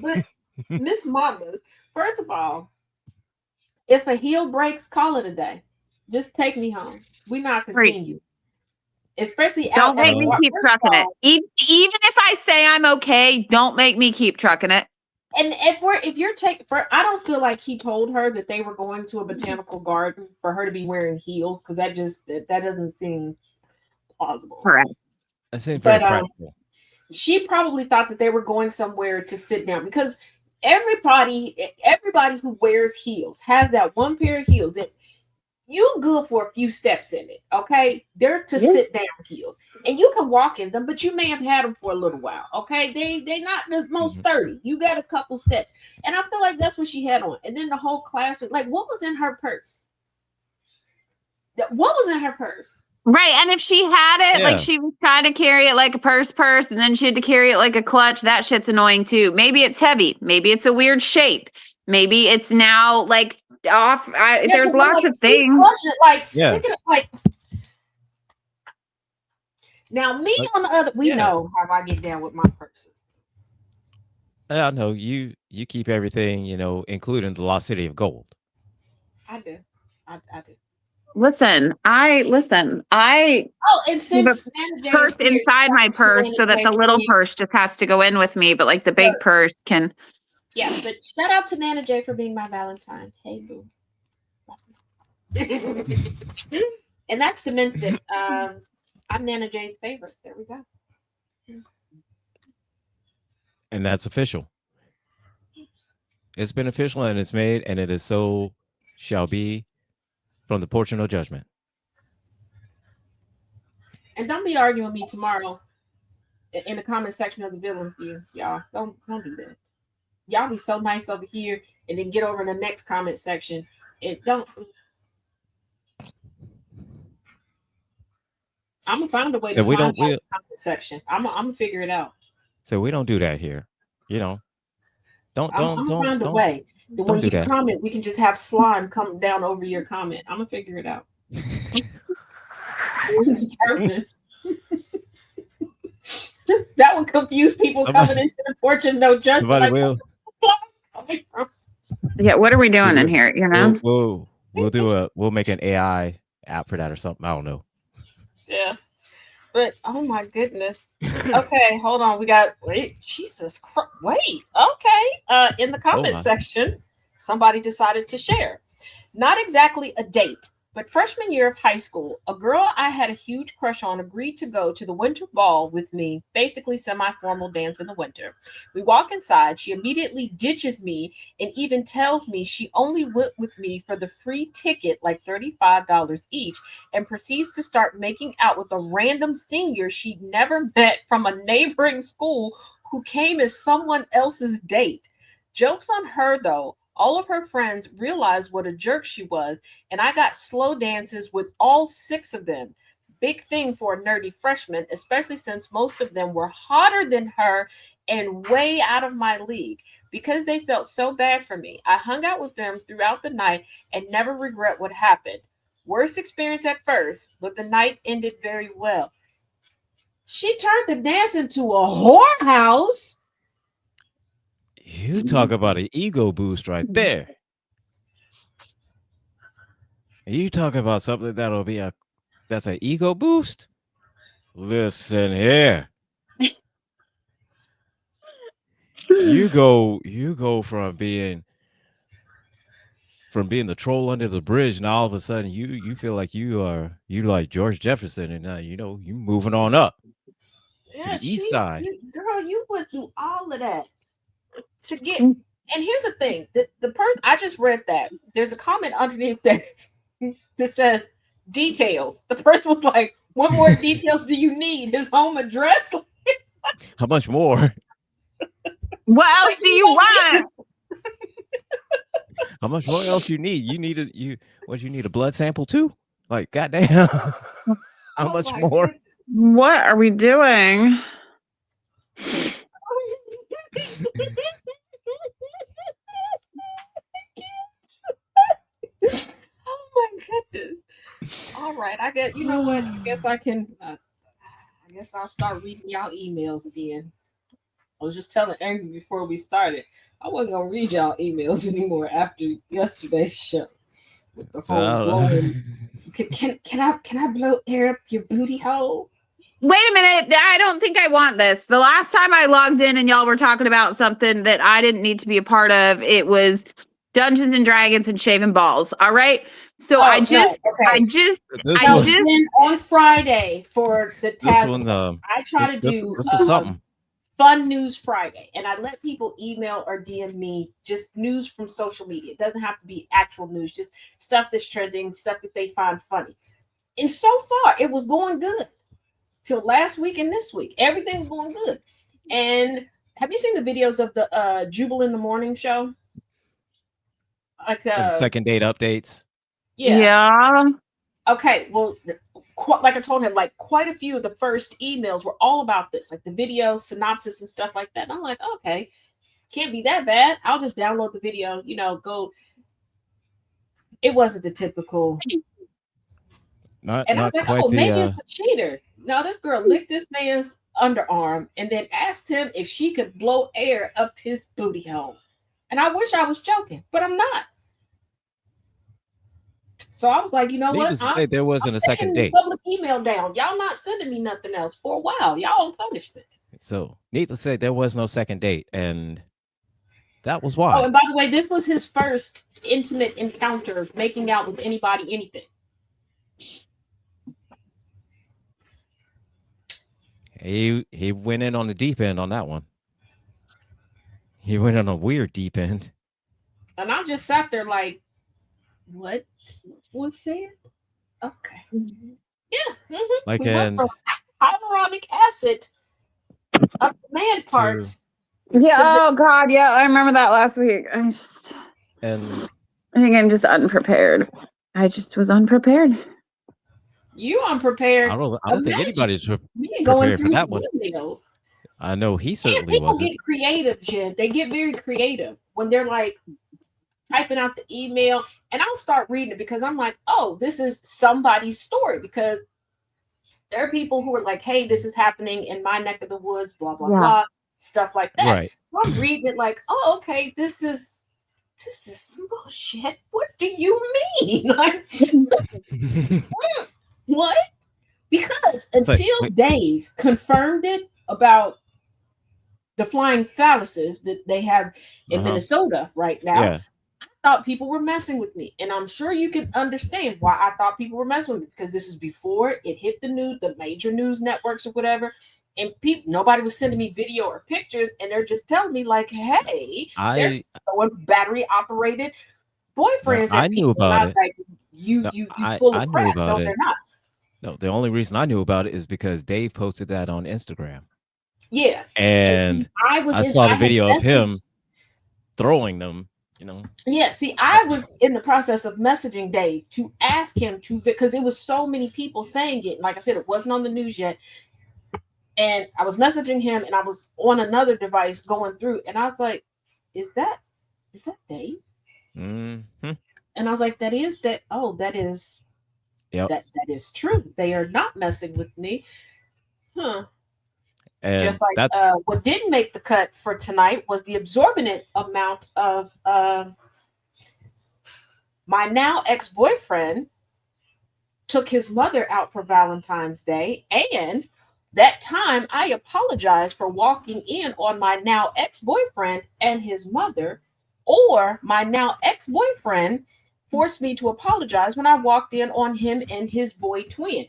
But Miss Mamas, first of all, if a heel breaks, call it a day. Just take me home. We not continue. Especially Don't make me keep trucking it. Even if I say I'm okay, don't make me keep trucking it. And if you're taking, I don't feel like he told her that they were going to a botanical garden for her to be wearing heels, because that doesn't seem plausible. Correct. That seems very practical. She probably thought that they were going somewhere to sit down, because everybody who wears heels has that one pair of heels that you good for a few steps in it. Okay, they're to sit down heels, and you can walk in them, but you may have had them for a little while. Okay, they not the most sturdy. You got a couple steps, and I feel like that's what she had on. And then the whole class was like, what was in her purse? What was in her purse? Right. And if she had it, like she was trying to carry it like a purse, and then she had to carry it like a clutch, that shit's annoying too. Maybe it's heavy. Maybe it's a weird shape. Maybe it's now like off. There's lots of things. Like sticking it like. Now, me But- on the other, we yeah. know how I get down with my person. I know you keep everything, including the lost city of gold. I do. I do. Listen. Oh, and since Nana Jay is Purse here, inside my purse so that the little Jay, purse just has to go in with me, but like the big purse can. yeah, but shout out to Nana Jay for being my Valentine. Hey, boo. And that cements it. I'm Nana Jay's favorite. There we go. And that's official. It's been official and it's made, and it is so shall be from the portion of judgment. And don't be arguing with me tomorrow in the comment section of the Villains View, y'all. Don't do that. Y'all be so nice over here, and then get over in the next comment section. I'm gonna find a way to slide out the comment section. I'm gonna figure it out. So we don't do that here. I'm gonna find a way that when you comment, we can just have slime come down over your comment. I'm gonna figure it out. That would confuse people coming into the porch and no judgment. Somebody will. Yeah, what are we doing in here? We'll make an AI app for that or something. I don't know. Yeah. But oh my goodness. Okay, hold on. Jesus Christ. Wait. Okay. In the comment section, somebody decided to share. Not exactly a date, but freshman year of high school, a girl I had a huge crush on agreed to go to the winter ball with me, basically semi-formal dance in the winter. We walk inside. She immediately ditches me and even tells me she only went with me for the free ticket, like $35 each, and proceeds to start making out with a random senior she'd never met from a neighboring school who came as someone else's date. Joke's on her, though. All of her friends realized what a jerk she was, and I got slow dances with all 6 of them. Big thing for a nerdy freshman, especially since most of them were hotter than her and way out of my league. Because they felt so bad for me, I hung out with them throughout the night and never regret what happened. Worst experience at first, but the night ended very well. She turned the dance into a whorehouse. You talk about an ego boost right there. You talk about something that's an ego boost. Listen here. You go from being the troll under the bridge, and all of a sudden you feel like you like George Jefferson, and now you moving on up to the east side. Girl, you went through all of that to get. And here's the thing: the person I just read that there's a comment underneath that says details. The person was like, "What more details do you need? His home address? How much more? What else do you want? How much more else you need? You need a blood sample too? Like, goddamn, how much more?" Goodness. What are we doing? Oh my goodness. All right. I guess you know what? I guess I can I guess I'll start reading y'all emails again. I was just telling Angry before we started. I wasn't gonna read y'all emails anymore after yesterday's show. With the whole blowing. Can I blow air up your booty hole? Wait a minute. I don't think I want this. The last time I logged in and y'all were talking about something that I didn't need to be a part of, it was Dungeons and Dragons and shaving balls. All right. So I just on Friday for the task. I try to do this was something. Fun News Friday, and I let people email or DM me just news from social media. It doesn't have to be actual news, just stuff that's trending, stuff that they find funny. And so far, it was going good till last week and this week. Everything was going good. And have you seen the videos of the Jubal in the Morning show? Like second date updates. Yeah. Okay. Well, like I told him, like quite a few of the first emails were all about this, like the video synopsis and stuff like that. And I'm like, okay, can't be that bad. I'll just download the video, go. It wasn't the typical. Not I was like, oh, maybe it's the cheater. No, this girl licked this man's underarm and then asked him if she could blow air up his booty hole. And I wish I was joking, but I'm not. So I was like, you know Needless what? to say, there wasn't a second taking the date. public email down. Y'all not sending me nothing else for a while. Y'all on punishment. So, needless to say, there was no second date, and that was Oh, why. and by the way, this was his first intimate encounter, making out with anybody, anything. He went in on the deep end on that one. He went on a weird deep end. And I just sat there like, what was said? Okay. Yeah. Like, We went and from hyaluronic acid up the man parts. Yeah. So the- Oh God. Yeah, I remember that last week. and I think I'm just unprepared. I just was unprepared. You unprepared. I don't think Imagine anybody's me going prepared for through that one. emails. I know he And certainly people wasn't. get creative, Jen. They get very creative when they're like typing out the email, and I'll start reading it because I'm like, oh, this is somebody's story. Because there are people who are like, hey, this is happening in my neck of the woods, blah blah Yeah. blah, stuff like that. Right. So I'm reading it like, oh, okay, this is some bullshit. What do you mean? Like, what? Because until wait. Dave confirmed it about the flying phalluses that they have in Uh-huh. Minnesota right now, Yeah. I thought people were messing with me. And I'm sure you can understand why I thought people were messing with me, because this is before it hit the news, the major news networks or whatever. And nobody was sending me video or pictures, and they're just telling me like, hey, they're showing battery operated boyfriends I at knew people. And I about was it. like, you No, you I full knew of crap. about No, it. they're not. No, the only reason I knew about it is because Dave posted that on Instagram, Yeah. and I saw the video of him throwing them. You know. Yeah, see, I was in the process of messaging Dave to ask him to, because it was so many people saying it. Like I said, it wasn't on the news yet. And I was messaging him, and I was on another device going through, and I was like, is that Dave? Mm-hmm. And I was like, that is that. Oh, that is. Yep. That is true. They are not messing with me. Huh. And Just like that, what didn't make the cut for tonight was the exorbitant amount of my now ex-boyfriend took his mother out for Valentine's Day, and that time I apologized for walking in on my now ex-boyfriend and his mother, or my now ex-boyfriend forced me to apologize when I walked in on him and his boy twin.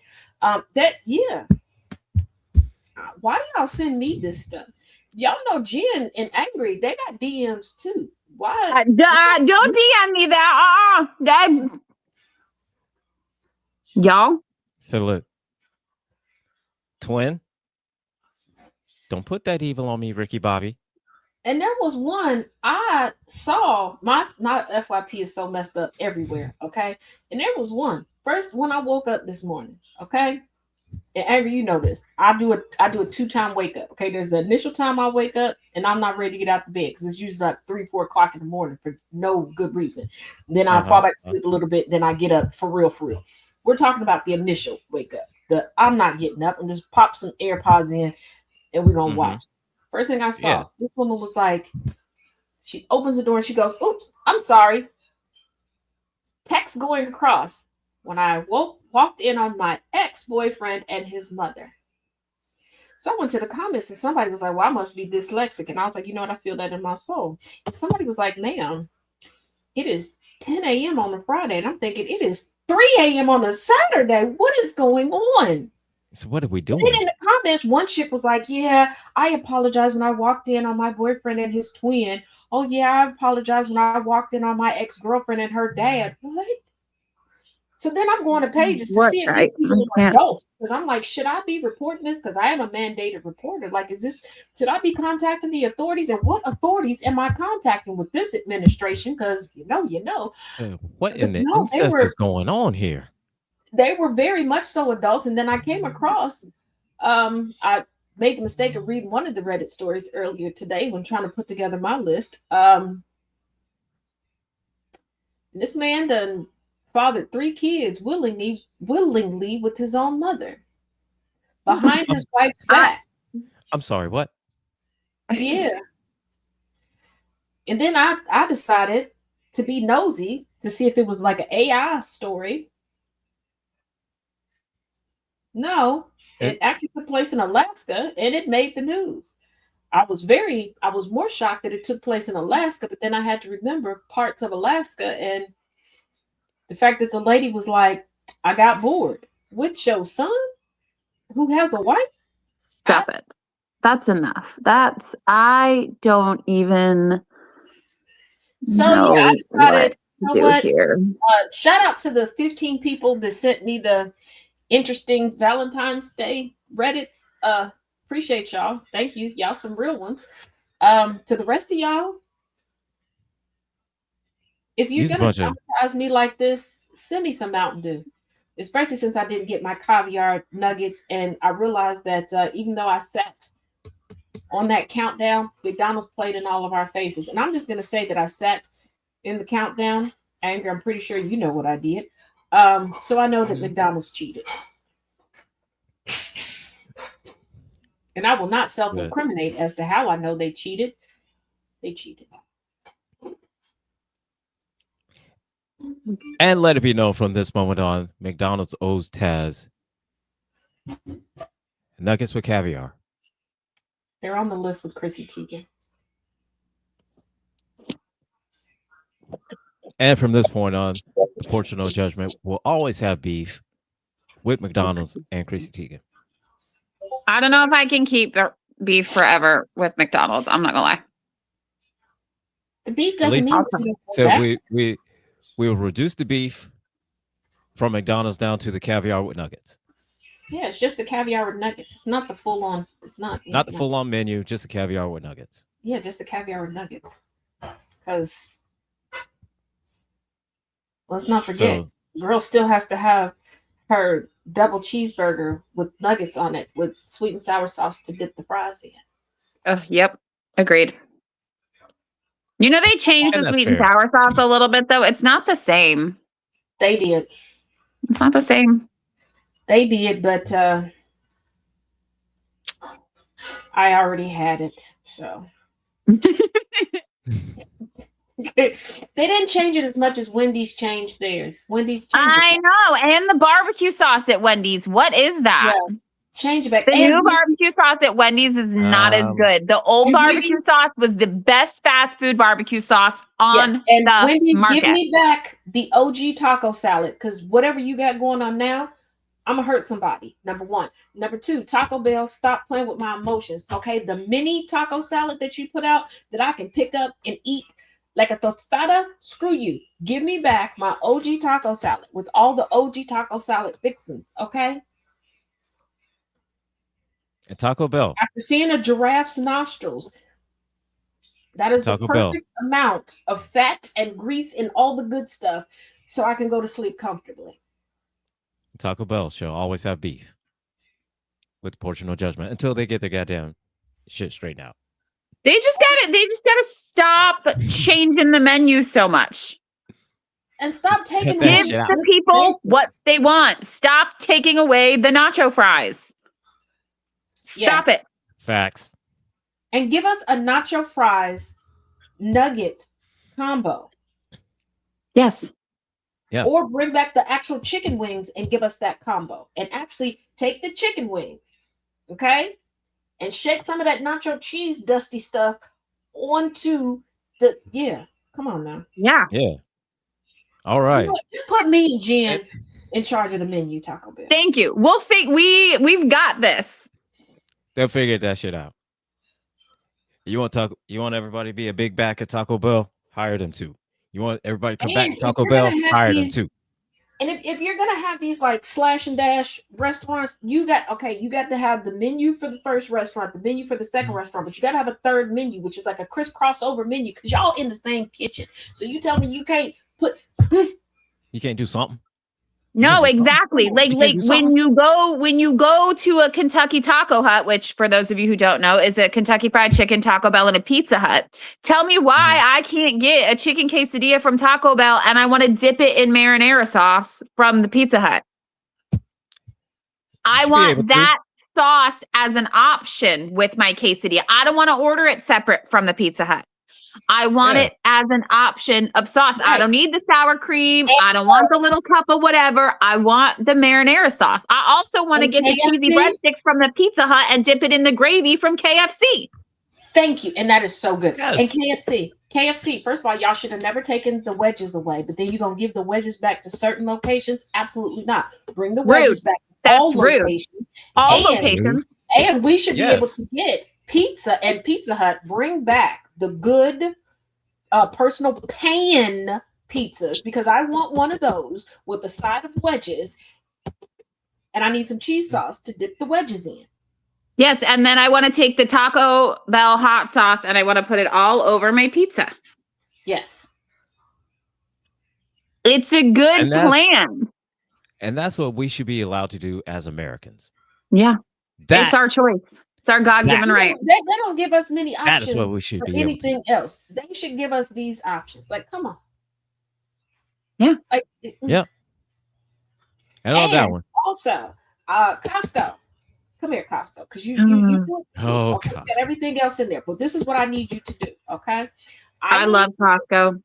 Why do y'all send me this stuff? Y'all know Jen and Angry, they got DMs too. Why? Don't DM me that. Y'all. so look, twin, don't put that evil on me, Ricky Bobby. And there was one I saw, my FYP is so messed up everywhere, okay? And there was one. First, when I woke up this morning, okay? And Avery, you know this. I do a 2-time wake up, okay? There's the initial time I wake up, and I'm not ready to get out of bed because it's usually like 3-4 o'clock in the morning for no good reason. Then I fall back to sleep a little bit, then I get up for real. We're talking about the initial wake up. I'm not getting up, and just pop some AirPods in, and we're gonna watch. First thing I saw, this woman was like, she opens the door and she goes, oops, I'm sorry. Text going across. When I walked in on my ex-boyfriend and his mother. So I went to the comments and somebody was like, well, I must be dyslexic. And I was like, you know what? I feel that in my soul. And somebody was like, ma'am, it is 10 a.m. on a Friday. And I'm thinking it is 3 a.m. on a Saturday. What is going on? So what are we doing? And in the comments, one chick was like, yeah, I apologize when I walked in on my boyfriend and his twin. Oh, yeah, I apologize when I walked in on my ex-girlfriend and her dad. What? So then I'm going to pages to see if these people are adults. Because I'm like, should I be reporting this? Because I am a mandated reporter. Like, should I be contacting the authorities? And what authorities am I contacting with this administration? Because, you know. What in the incest is going on here? They were very much so adults. And then I came across, I made the mistake of reading one of the Reddit stories earlier today when trying to put together my list. This man done fathered 3 kids willingly with his own mother. behind his wife's back. I'm sorry, what? Yeah. And then I decided to be nosy to see if it was like an AI story. No, it actually took place in Alaska and it made the news. I was more shocked that it took place in Alaska, but then I had to remember parts of Alaska and the fact that the lady was like, I got bored with your son who has a wife. Stop it. That's enough. I don't even know I decided, what to do here. Shout out to the 15 people that sent me the interesting Valentine's Day Reddits. Appreciate y'all. Thank you. Y'all some real ones. To the rest of y'all, if you're gonna traumatize me like this, send me some Mountain Dew. Especially since I didn't get my caviar nuggets, and I realized that even though I sat on that countdown, McDonald's played in all of our faces. And I'm just gonna say that I sat in the countdown. Anger, I'm pretty sure you know what I did. So I know that McDonald's cheated. And I will not self-incriminate as to how I know they cheated. They cheated. And let it be known from this moment on, McDonald's owes Taz nuggets with caviar. They're on the list with Chrissy Teigen. And from this point on, the Porch of No Judgment will always have beef with McDonald's and Chrissy Teigen. I don't know if I can keep beef forever with McDonald's. I'm not gonna lie. The beef doesn't mean so we will reduce the beef from McDonald's down to the caviar with nuggets. Yeah, it's just the caviar with nuggets. It's not the full on. It's not the full on menu, just the caviar with nuggets. Yeah, just the caviar with nuggets. Because let's not forget, girl still has to have her double cheeseburger with nuggets on it with sweet and sour sauce to dip the fries in. Oh, yep. Agreed. You know, they changed the sweet and sour sauce a little bit, though. It's not the same. They did. It's not the same. They did, but I already had it, so. They didn't change it as much as Wendy's changed theirs. Wendy's changed I know. And the barbecue sauce at Wendy's. What is that? Yeah. Change it back. The new barbecue sauce at Wendy's is not as good. The old barbecue sauce was the best fast food barbecue sauce on and the Wendy's, market. give me back the OG taco salad, because whatever you got going on now, I'm gonna hurt somebody. Number one. Number two, Taco Bell, stop playing with my emotions. Okay, the mini taco salad that you put out that I can pick up and eat like a tostada, screw you. Give me back my OG taco salad with all the OG taco salad fixings. Okay. And Taco Bell. After seeing a giraffe's nostrils, that is the perfect amount of fat and grease and all the good stuff, so I can go to sleep comfortably. Taco Bell shall always have beef with the Porch of No Judgment until they get their goddamn shit straightened out. They just gotta stop changing the menu so much. And stop taking give the people what they want. Stop taking away the nacho fries. Stop it. Facts. And give us a nacho fries nugget combo. Yes. Yeah. Or bring back the actual chicken wings and give us that combo. And actually take the chicken wings, okay? And shake some of that nacho cheese dusty stuff onto the, come on now. Yeah. Yeah. All right. You know, just put me and Jen in charge of the menu, Taco Bell. Thank you. We've got this. They'll figure that shit out. You want everybody to be a big back at Taco Bell? Hire them too. You want everybody to come back to Taco Bell? Hire them too. And if you're gonna have these like slash and dash restaurants, you got to have the menu for the first restaurant, the menu for the second restaurant, but you got to have a third menu, which is like a crisscross over menu, because y'all in the same kitchen. So you tell me you can't put. You can't do something. No, exactly. Like when you go to a Kentucky Taco Hut, which for those of you who don't know is a Kentucky Fried Chicken, Taco Bell, and a Pizza Hut. Tell me why I can't get a chicken quesadilla from Taco Bell and I want to dip it in marinara sauce from the Pizza Hut. I want that sauce as an option with my quesadilla. I don't want to order it separate from the Pizza Hut. I want it as an option of sauce. I Right. don't need the sour cream. I don't want the little cup of whatever. I want the marinara sauce. I also want to And get the cheesy KFC? breadsticks from the Pizza Hut and dip it in the gravy from KFC. Thank you. And that is so good. Yes. And KFC, first of all, y'all should have never taken the wedges away, but then you're going to give the wedges back to certain locations? Absolutely not. Bring the wedges back to That's all rude. locations. All And- locations. And we should be able Yes. to get pizza and Pizza Hut. Bring back the good personal pan pizzas, because I want one of those with a side of wedges, and I need some cheese sauce to dip the wedges in. Yes, and then I want to take the Taco Bell hot sauce and I want to put it all over my pizza. Yes. It's a good And that's- plan. And that's what we should be allowed to do as Americans. Yeah, That, it's our choice. It's our God-given right. They don't give us many that options is what we should for be able to. anything else. They should give us these options. Like, come on. Yeah. Like, Yeah. And on that And one. Also, Costco. Come here, Costco, because you do it. Oh, Okay, you Costco. got everything else in there, but this is what I need you to do. Okay. I need- love Costco.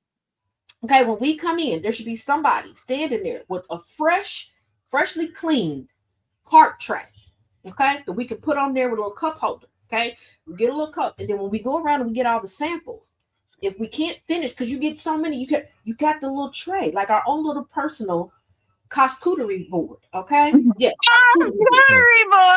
Okay, when we come in, there should be somebody standing there with a freshly cleaned cart tray. Okay, that we can put on there with a little cup holder. Okay, we get a little cup, and then when we go around and we get all the samples, if we can't finish, because you get so many, you got the little tray, like our own little personal charcuterie board. Okay, yes, charcuterie board. Terrible.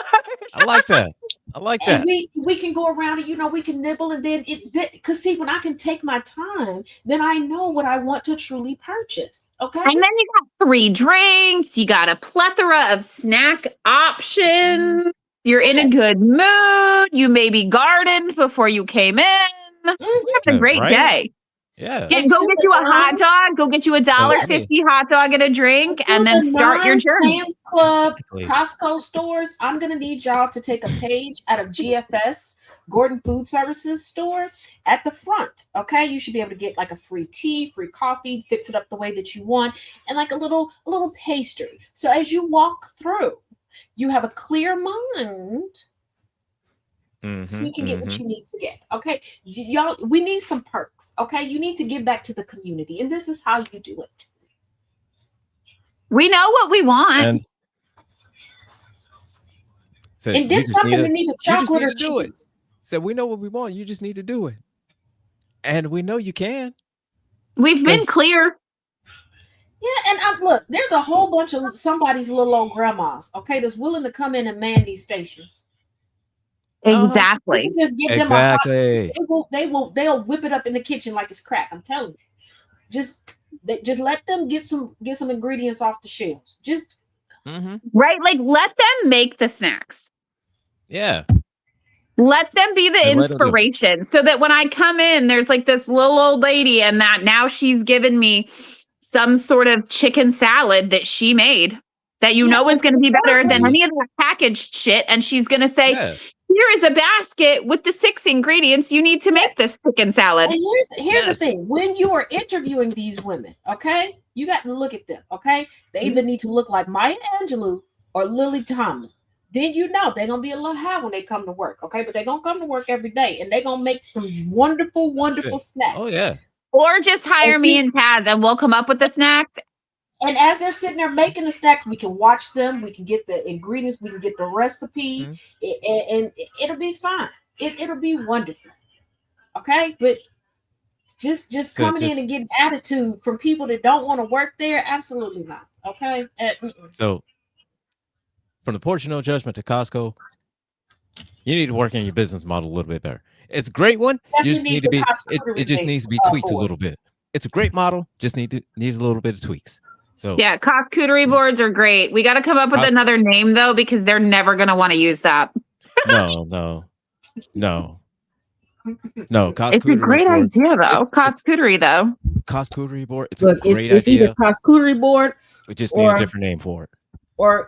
I like that. I like And that. we can go around and we can nibble, and then because see, when I can take my time, then I know what I want to truly purchase. Okay. And then you got 3 drinks. You got a plethora of snack options. You're in a good mood. You maybe gardened before you came in. Mhm. It's a Yeah, great right? day. Yeah. Yeah, go get you a hot dog. Go get you a $1.50 hot dog and a drink, and then start your journey. Sam's Club, Exactly. Costco stores. I'm gonna need y'all to take a page out of GFS, Gordon Food Services store, at the front. Okay, you should be able to get like a free tea, free coffee, fix it up the way that you want, and like a little pastry. So as you walk through, you have a clear mind. So you can get what you need to get. Okay. Y'all, we need some perks. Okay. You need to give back to the community. And this is how you do it. We know what we want. And said, And you dip just something need in either just chocolate need or to do it. cheese. said, we know what we want. You just need to do it. And we know you can. We've been 'Cause- clear. Yeah, and look, there's a whole bunch of somebody's little old grandmas, okay, that's willing to come in and man these stations. Exactly. You just give them a hot, Exactly. they'll whip it up in the kitchen like it's crack. I'm telling you. Just let them get some ingredients off the shelves. Just Mm-hmm. Right? Like, let them make the snacks. Yeah. Let them be the And let 'em do it. inspiration so that when I come in, there's like this little old lady, and that now she's given me some sort of chicken salad that she made that you Yeah, know is going to be better than exactly. any of that packaged shit. And she's going to say, Yeah. here is a basket with the 6 ingredients you need to make this chicken salad. And here's the Yes. thing: when you are interviewing these women, okay, you got to look at them. Okay, they either need to look like Maya Angelou or Lily Tomlin. Then you know they're gonna be a little high when they come to work. Okay, but they're gonna come to work every day, and they're gonna make some wonderful, wonderful snacks. Oh, yeah. Or just hire And me see- and Taz and we'll come up with the snacks. And as they're sitting there making the snacks, we can watch them. We can get the ingredients. We can get the recipe, and it'll be fine. It'll be wonderful. Okay, but just Good, coming just- in and getting attitude from people that don't want to work there, absolutely not. Okay. So, from the porch of no judgment to Costco, you need to work on your business model a little bit better. It's a great one. You just Definitely need to the be. Costco It just needs to be tweaked a little bit. It's a great model. Just needs a little bit of tweaks. So Yeah, charcuterie boards are great. We got to come up with Cos- another name though, because they're never going to want to use that. no. It's a great idea though. Charcuterie though. Charcuterie board. It's Look, a great it's idea. either charcuterie board We just need or- a different name for it. or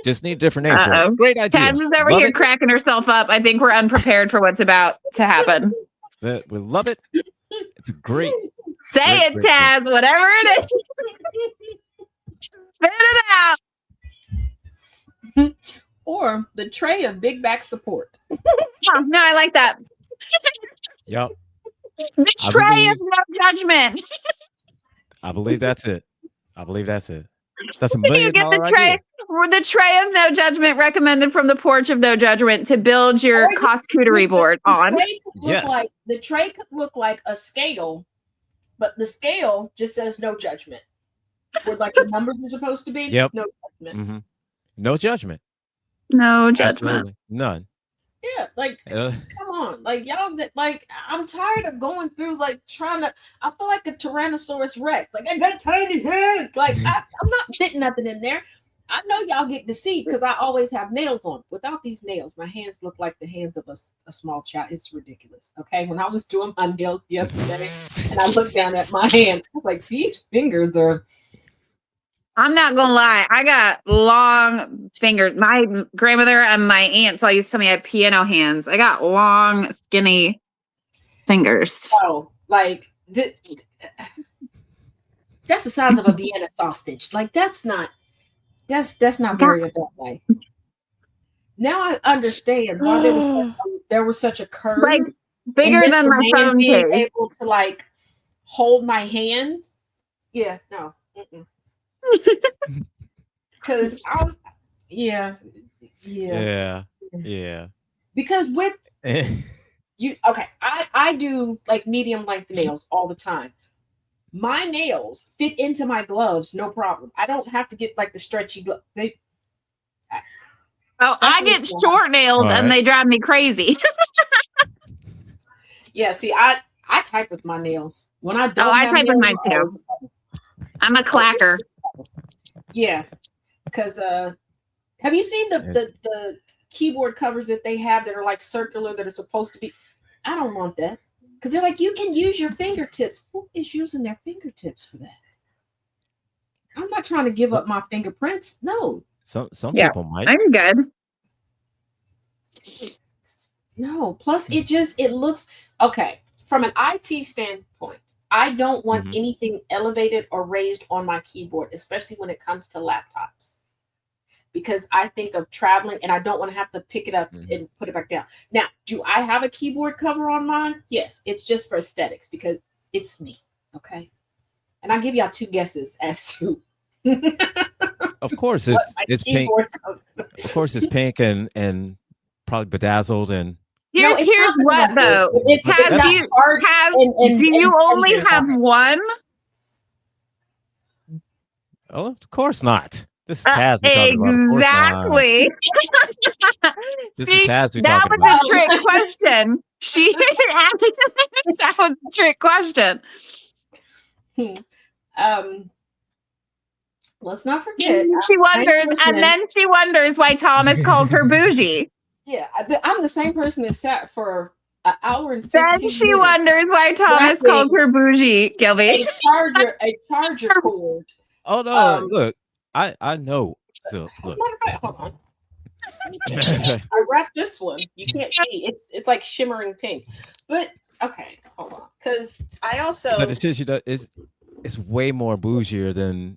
Just need a different name for Uh-oh. it. Great idea. Taz is over Love here it. cracking herself up. I think we're unprepared for what's about to happen. We love it. It's a great. Say Great, it, great, great. Taz. Whatever it is. Spit it out. or the tray of big back support. Oh, no, I like that. Yep. The I tray believe- of no judgment. I believe that's it. I believe that's it. That's a You $1 get the million tray, idea. the tray of no judgment recommended from the porch of no judgment to build your Or you- charcuterie board on. Tray could look Yes. like, the tray could look like a scale, but the scale just says no judgment. Where like the numbers are supposed to be. Yep. No judgment. Mhm. No judgment. No judgment. Absolutely. None. Yeah, like Uh, come on, like y'all that like I'm tired of going through like trying to. I feel like a Tyrannosaurus Rex. Like I got tiny hands. Like I'm not fitting nothing in there. I know y'all get deceived because I always have nails on. Without these nails, my hands look like the hands of a small child. It's ridiculous. Okay, when I was doing my nails the other day, and I looked down at my hand, I was like, these fingers are. I'm not gonna lie, I got long fingers. My grandmother and my aunts all used to tell me I had piano hands. I got long, skinny fingers. Oh, like that's the size of a Vienna sausage. Like that's not very adult like. Now I understand why there was such a curve. Like bigger and than Mr. my Man phone being case. able to like hold my hand. Yeah, no. Because I was, yeah. yeah. Because with you, okay, I do like medium length nails all the time. My nails fit into my gloves, no problem. I don't have to get like the stretchy glove. Oh, I get short nails All and right. they drive me crazy. Yeah, see, I type with my nails. When I don't, I have type with nails, mine I too. always- I'm a clacker. Yeah, because have you seen the keyboard covers that they have that are like circular that are supposed to be? I don't want that because they're like you can use your fingertips. Who is using their fingertips for that? I'm not trying to give up my fingerprints. No, Some Yeah. people might. I'm good. no. Plus, it looks okay from an IT standpoint. I don't want Mhm. anything elevated or raised on my keyboard, especially when it comes to laptops. Because I think of traveling and I don't want to have to pick it up Mhm. and put it back down. Now, do I have a keyboard cover on mine? Yes, it's just for aesthetics because it's me. Okay. And I'll give y'all two guesses as to Of course, what it's my it's pink. keyboard cover. Of course, it's pink and probably bedazzled and No, Here's it's not what bedazzled. though. It's Have got you- hearts and Do you and only fingers have on it. one? oh, of course not. This is Taz we're talking about. Of course not. Exactly. This See, is Taz we're that talking was about. a trick question. That was a trick question. Let's not forget. She wonders, person- and then she wonders why Thomas calls her bougie. Yeah, I'm the same person that sat for an hour and 15 Then minutes. she wonders why Thomas Exactly. calls her bougie, Gilby. a charger cord. Oh no! Um, Look, I know. So As a look. matter of fact, hold on. I wrapped this one. You can't see. It's like shimmering pink. But okay, hold on. Because I also But it's just it's way more bougier than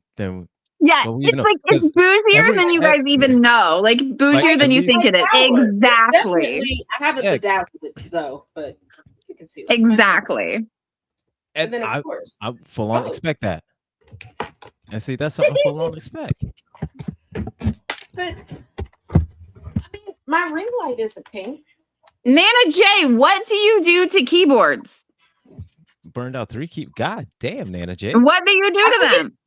Yeah, Well, we it's know, like it's 'cause bougier than you guys even know. Like bougier Like, than you at think it is. Howard. It's Exactly. definitely- I haven't Yeah. bedazzled it though, but you can see it. Exactly. And and then of I course, full on Oh. expect that. And see, that's something I full on expect. but I mean, my ring light isn't pink. Nana J, what do you do to keyboards? Burned out 3 keep. God damn, Nana J. What do you do to them?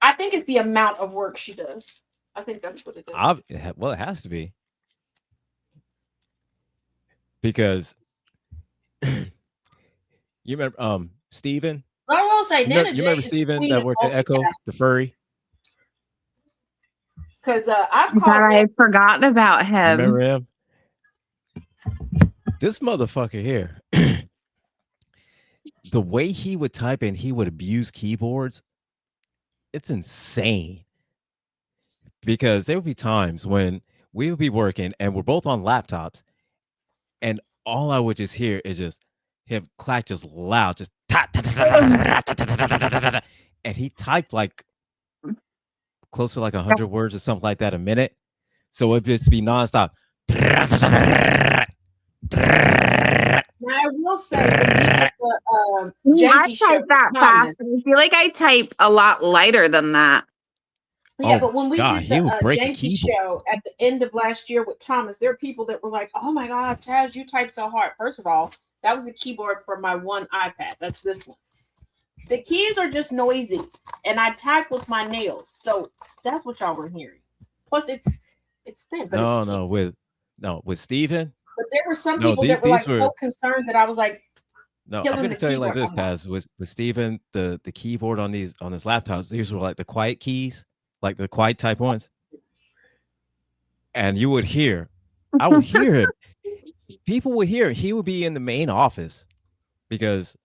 I think it's the amount of work she does. I think that's what it is. Well, it has to be because you remember Steven? I will say, You Nana remember Steven that worked at Echo, the furry? Because I've God, called I've forgotten about him. Remember him? This motherfucker here. The way he would type and he would abuse keyboards, it's insane. Because there would be times when we would be working and we're both on laptops, and all I would just hear is just him clack just loud, just and he typed like close to like 100 words or something like that a minute. So it'd just be nonstop. Now I will say, when you the I Janky show, type that Thomas, fast. I feel like I type a lot lighter than that. yeah, Oh but when we God, did he would the break a Janky keyboard. show at the end of last year with Thomas, there are people that were like, "Oh my God, Taz, you type so hard." First of all, that was a keyboard for my one iPad. That's this one. The keys are just noisy, and I type with my nails, so that's what y'all were hearing. Plus, it's thin, but No, with Steven. But there were some No, people that were like these were so concerned that I was like, no. I'm killing gonna the tell you like keyboard. this, I'm like, Taz. With Steven, the keyboard on his laptops, these were like the quiet keys, like the quiet type ones. And you would hear, I would hear him. People would hear. He would be in the main office because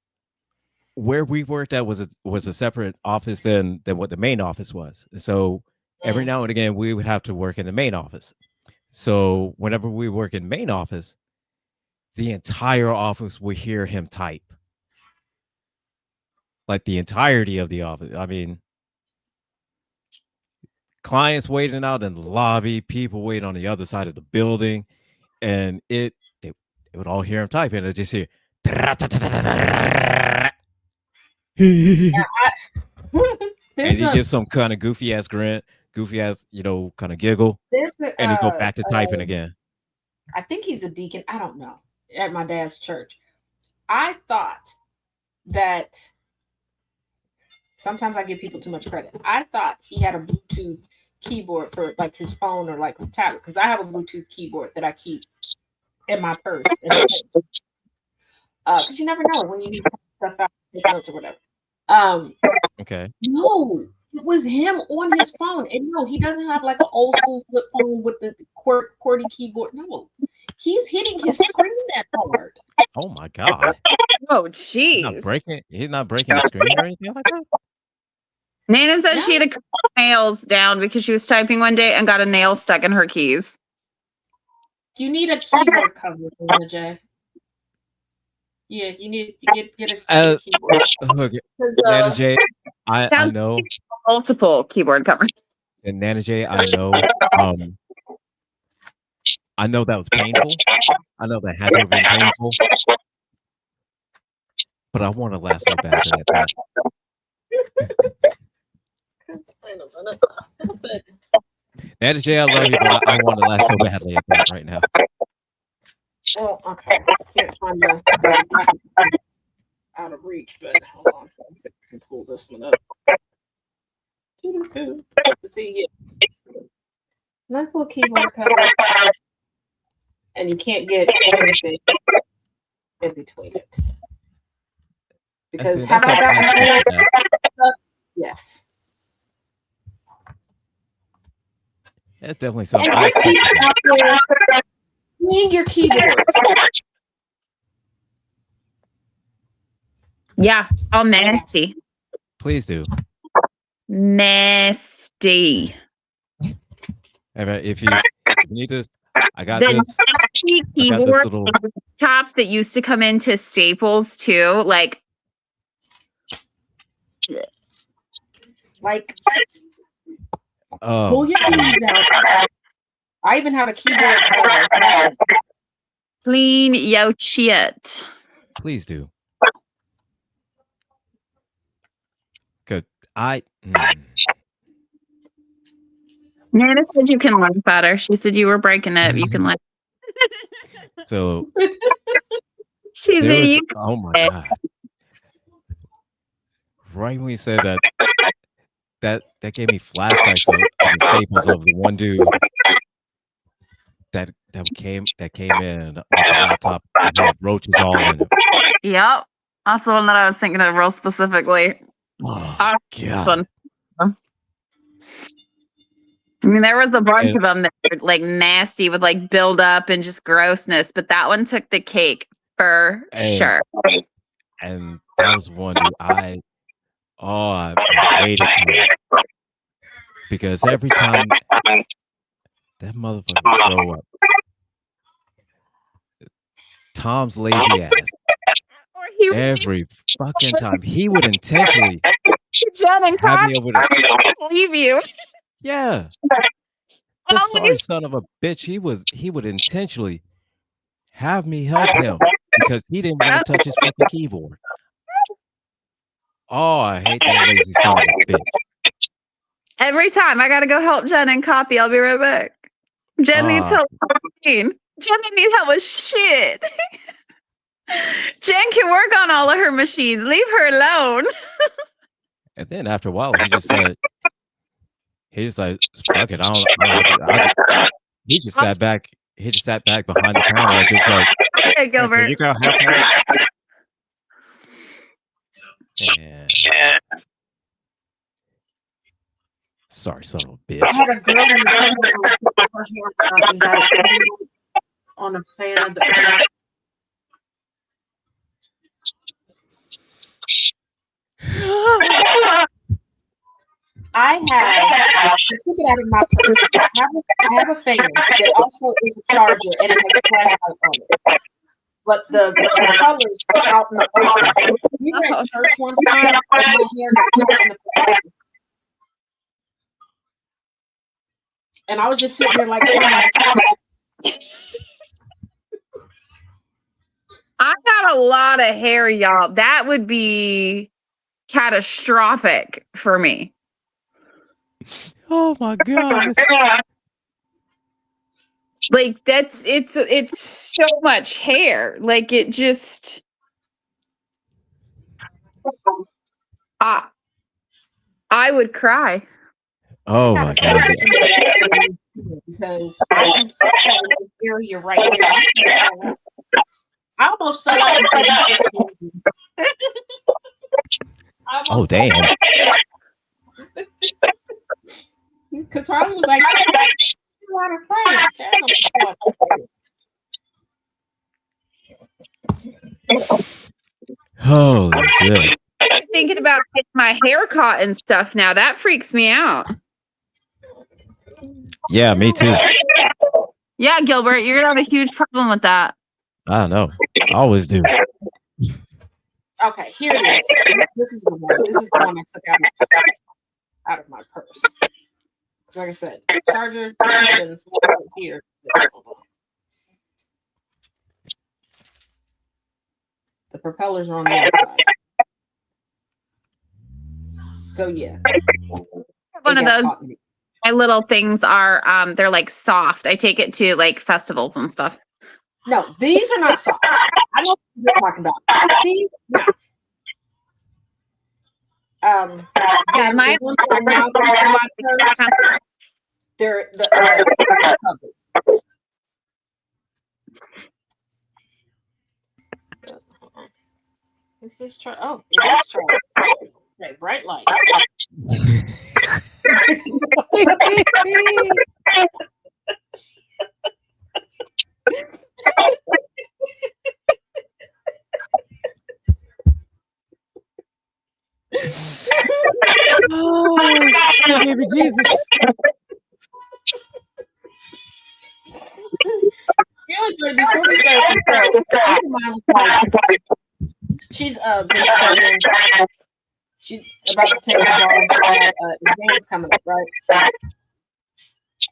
where we worked at was a separate office than what the main office was. So every now and again we would have to work in the main office. So whenever we work in main office, the entire office would hear him type. Like the entirety of the office. I mean, clients waiting out in the lobby, people waiting on the other side of the building, and they would all hear him type, and they'd just hear. And he gives some kind of goofy ass grin, goofy ass, kind of giggle, and he go back to typing again. I think he's a deacon. I don't know. At my dad's church, I thought that sometimes I give people too much credit. I thought he had a Bluetooth keyboard for like his phone or like a tablet, because I have a Bluetooth keyboard that I keep in my purse. Because you never know when you need stuff out, take notes or whatever. Okay. No, it was him on his phone. And no, he doesn't have like an old school flip phone with the QWERTY keyboard. No, he's hitting his screen that hard. Oh my God. Oh, He's not jeez. breaking the screen or anything like that. Nana said she had a couple nails down because she was typing one day and got a nail stuck in her keys. You need a keyboard cover, Jay. Yeah, you need to get a keyboard. Okay. Nana J, I know. Multiple keyboard covers. And Nana J, I know. I know that was painful. I know that had to have been painful. But I want to laugh so badly at that. Nana J, I love you, but I want to laugh so badly at that right now. Well, okay. I can't find the out of reach, but hold on. Let's see if I can pull this one up. Let's see. Nice little keyboard cover. And you can't get anything in between it. Because have I gotten stuff? Yes. That's definitely something. And if people out there clean your keyboards. Yeah, all nasty. Please do. Nasty. If you need this, I got The this. nasty I got this keyboard little. tops that used to come into Staples too, like pull your keys out. I even have a keyboard cover. clean yo shit. Please do. Because Nana said you can learn better. She said you were breaking it. You can learn. so She there said was, you. oh my God. Right when you said that gave me flashbacks of the Staples of the one dude that came in with a laptop and had roaches all in it. Yep, that's the one that I was thinking of real specifically. Oh, God. Fun. I mean, there was a bunch of them that were like nasty with like build up and just grossness, but that one took the cake for sure. And that was one dude I hated him. Because every time that motherfucker show up, Tom's lazy ass, every fucking time, he would intentionally Jen and have me over there. leave you. Yeah. The Oh, sorry son of a bitch, he would intentionally have me help him because he didn't want to touch his fucking keyboard. Oh, I hate that lazy son of a bitch. every time I gotta go help Jen and copy. I'll be right back. Jen needs help with the machine. Jen needs help with shit. Jen can work on all of her machines. Leave her alone. And then after a while, he just said, fuck it. He just sat back. He just sat back behind the counter and just like, Hey, Gilbert. "Can you go help her?" Yeah. Sorry, son of a bitch. I had a girl in the summer who put her hair up and got it on a fan of the. I took it out of my purse. I have a fan that also is a charger and it has a flashlight on it. But the colors are out in the open. We were at church one time and my hair got caught in the flashlight. And I was just sitting there like, I got a lot of hair, y'all. That would be catastrophic for me. Oh my god. Like it's so much hair. Like it just I would cry. Oh my god. Because I area right here. I almost fell out. Oh damn. Because Harley was like, "You want a friend?" Holy shit. I'm thinking about getting my hair caught and stuff now. That freaks me out. Yeah, me too. Yeah, Gilbert, you're gonna have a huge problem with that. I don't know. I always do. Okay, here it is. This is the one. This is the one I took out of my purse. Like I said, it's charger and here. The propellers are on the outside. So yeah. One of those. My little things are they're like soft. I take it to like festivals and stuff. No, these are not soft. I know what you're talking about. These, no. Yeah, my ones that are now in my purse, they're the covered. Is this chart? Oh, it is chart. Okay, bright light. Oh, baby Jesus. Before we started the show, mom was like, she's been studying. She's about to take a bar. Exams coming up, right?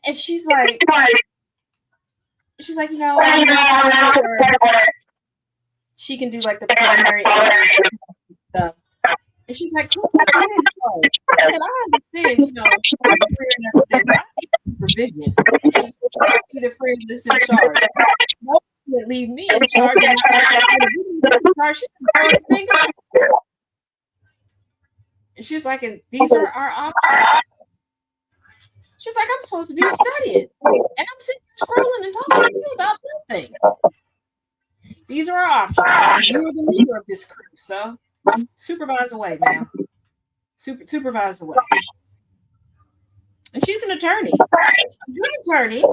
And she's like, you know, I'm not telling her she can do like the primary stuff. And she's like, cool, I said, I understand, you know, career and everything. I need supervision. Be the friend that's in charge. No, you leave me in charge. And she's the thing. And she's like, and these are our options. She's like, I'm supposed to be studying. And I'm sitting here scrolling and talking to you about nothing. These are our options. You are the leader of this crew, so supervise away, ma'am. Supervise away. And she's an attorney. A good attorney.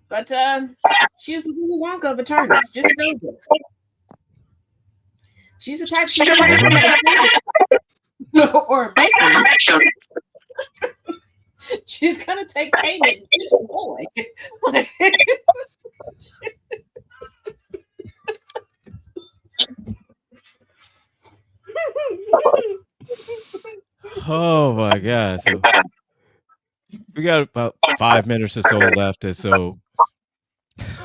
But she's the Willy Wonka of attorneys. Just know this. She's the type or a bakery. She's gonna take payment and teach the boy. Oh my god. So we got about 5 minutes or so left, and so,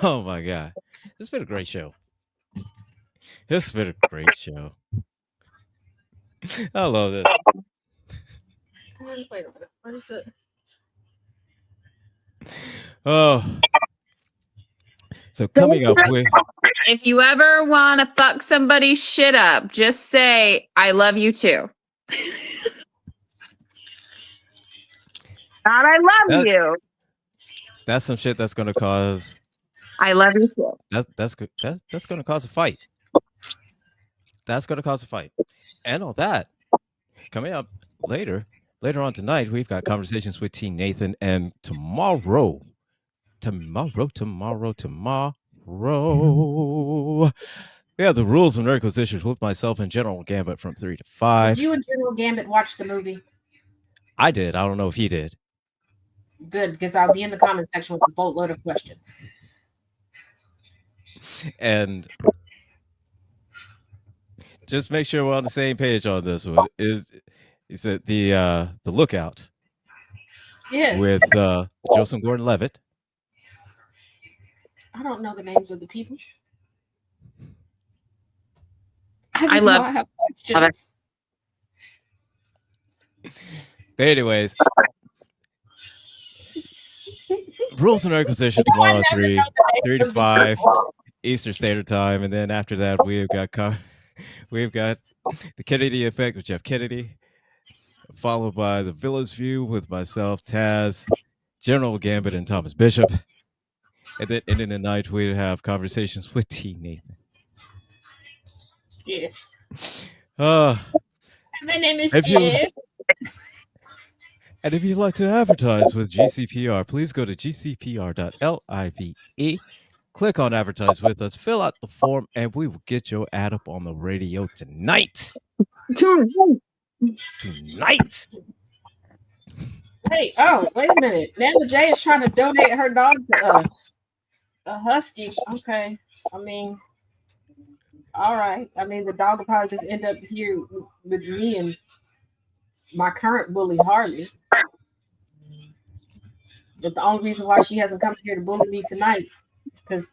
oh my god, this has been a great show. This has been a great show. I love this. Wait a minute. What is it? Oh, so coming up with If you ever want to fuck somebody's shit up, just say, I love you too. Not I love That- you. that's some shit that's gonna cause I love you too. that's gonna cause a fight. That's gonna cause a fight. And on that, coming up later on tonight, we've got conversations with T Nathan, and tomorrow, we have the rules and requisitions with myself and General Gambit from 3 to 5. Did you and General Gambit watch the movie? I did. I don't know if he did. Good, because I'll be in the comment section with a boatload of questions. And just make sure we're on the same page on this one. Is it the Lookout Yes. with Joseph Gordon-Levitt? I don't know the names of the people. I love- I have love it. questions. But anyways, rules and requisition tomorrow, 3 to 5 Eastern Standard Time, and then after that we've got the Kennedy Effect with Jeff Kennedy, followed by the Villa's View with myself, Taz, General Gambit, and Thomas Bishop, and then ending the night we have conversations with T Nathan. Yes. Uh, My name is If you- Jeff. And if you'd like to advertise with GCPR, please go to gcpr.live. Click on advertise with us, fill out the form, and we will get your ad up on the radio tonight. Tonight. Hey, oh, wait a minute. Nana J is trying to donate her dog to us. A husky. Okay. I mean, all right. I mean, the dog will probably just end up here with me and my current bully, Harley. But the only reason why she hasn't come here to bully me tonight is because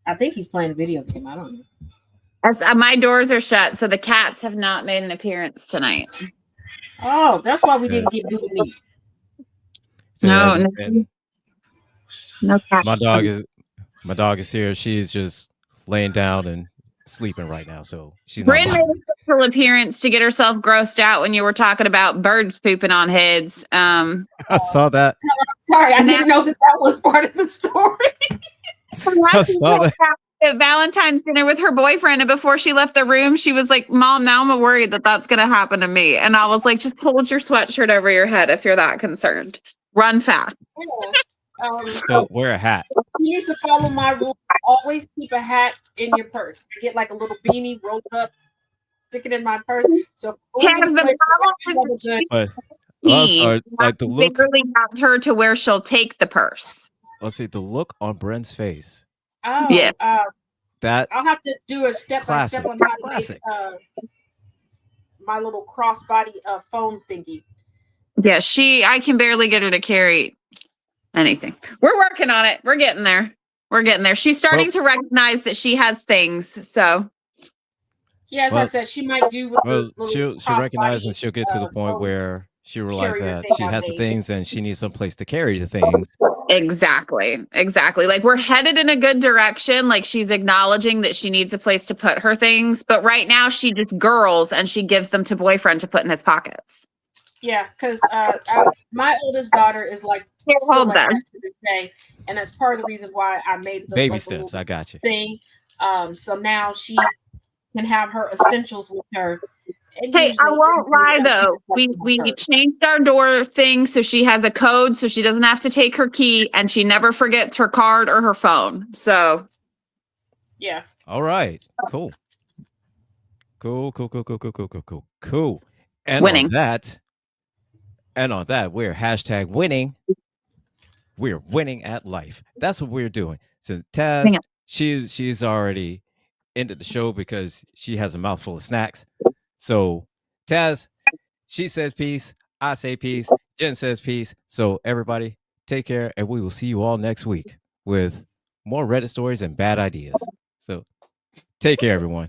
I think he's playing a video game. I don't know. My doors are shut, so the cats have not made an appearance tonight. Oh, that's why we didn't get bully meat. No, and- no. and No cats. my dog is here. She's just laying down and sleeping right now, so she's not. Bryn made a special appearance to get herself grossed out when you were talking about birds pooping on heads. I saw that. Sorry, I didn't know that was part of the story. I saw that. At Valentine's dinner with her boyfriend, and before she left the room, she was like, "Mom, now I'm worried that that's going to happen to me." And I was like, "Just hold your sweatshirt over your head if you're that concerned. Run fast." So wear a hat. You need to follow my rule. Always keep a hat in your purse. Get like a little beanie rolled up, stick it in my purse. So Taz, the problem is that But well, I'm she sorry, like the look. literally got her to where she'll take the purse. Let's see the look on Bryn's face. Oh, Yeah. That I'll have to do a step by step on how to Classic. make my little crossbody phone thingy. Yeah, I can barely get her to carry anything. We're working on it. We're getting there. She's starting to recognize that she has things. So Yeah, as I Well- said, she might do with well, the little she'll recognize crossbody, and she'll get to the point phone. where she realizes carrier that thing she I has the made. things and she needs some place to carry the things. exactly. Like we're headed in a good direction. Like she's acknowledging that she needs a place to put her things. But right now she just girls and she gives them to boyfriend to put in his pockets. Yeah, because my oldest daughter is like Here, still hold like them. that to this day, and that's part of the reason why I made the Baby like, the steps. little I got you. thing. So now she can have her essentials with her. And Hey, I usually won't it's lie like though. We her. changed our door thing so she has a code so she doesn't have to take her key and she never forgets her card or her phone. So Yeah. All right. Cool. And Winning. on that, we're hashtag winning. We're winning at life. That's what we're doing. So Taz, Winning. she's already ended the show because she has a mouthful of snacks. So Taz, she says peace. I say peace. Jen says peace. So everybody, take care, and we will see you all next week with more Reddit stories and bad ideas. So take care, everyone.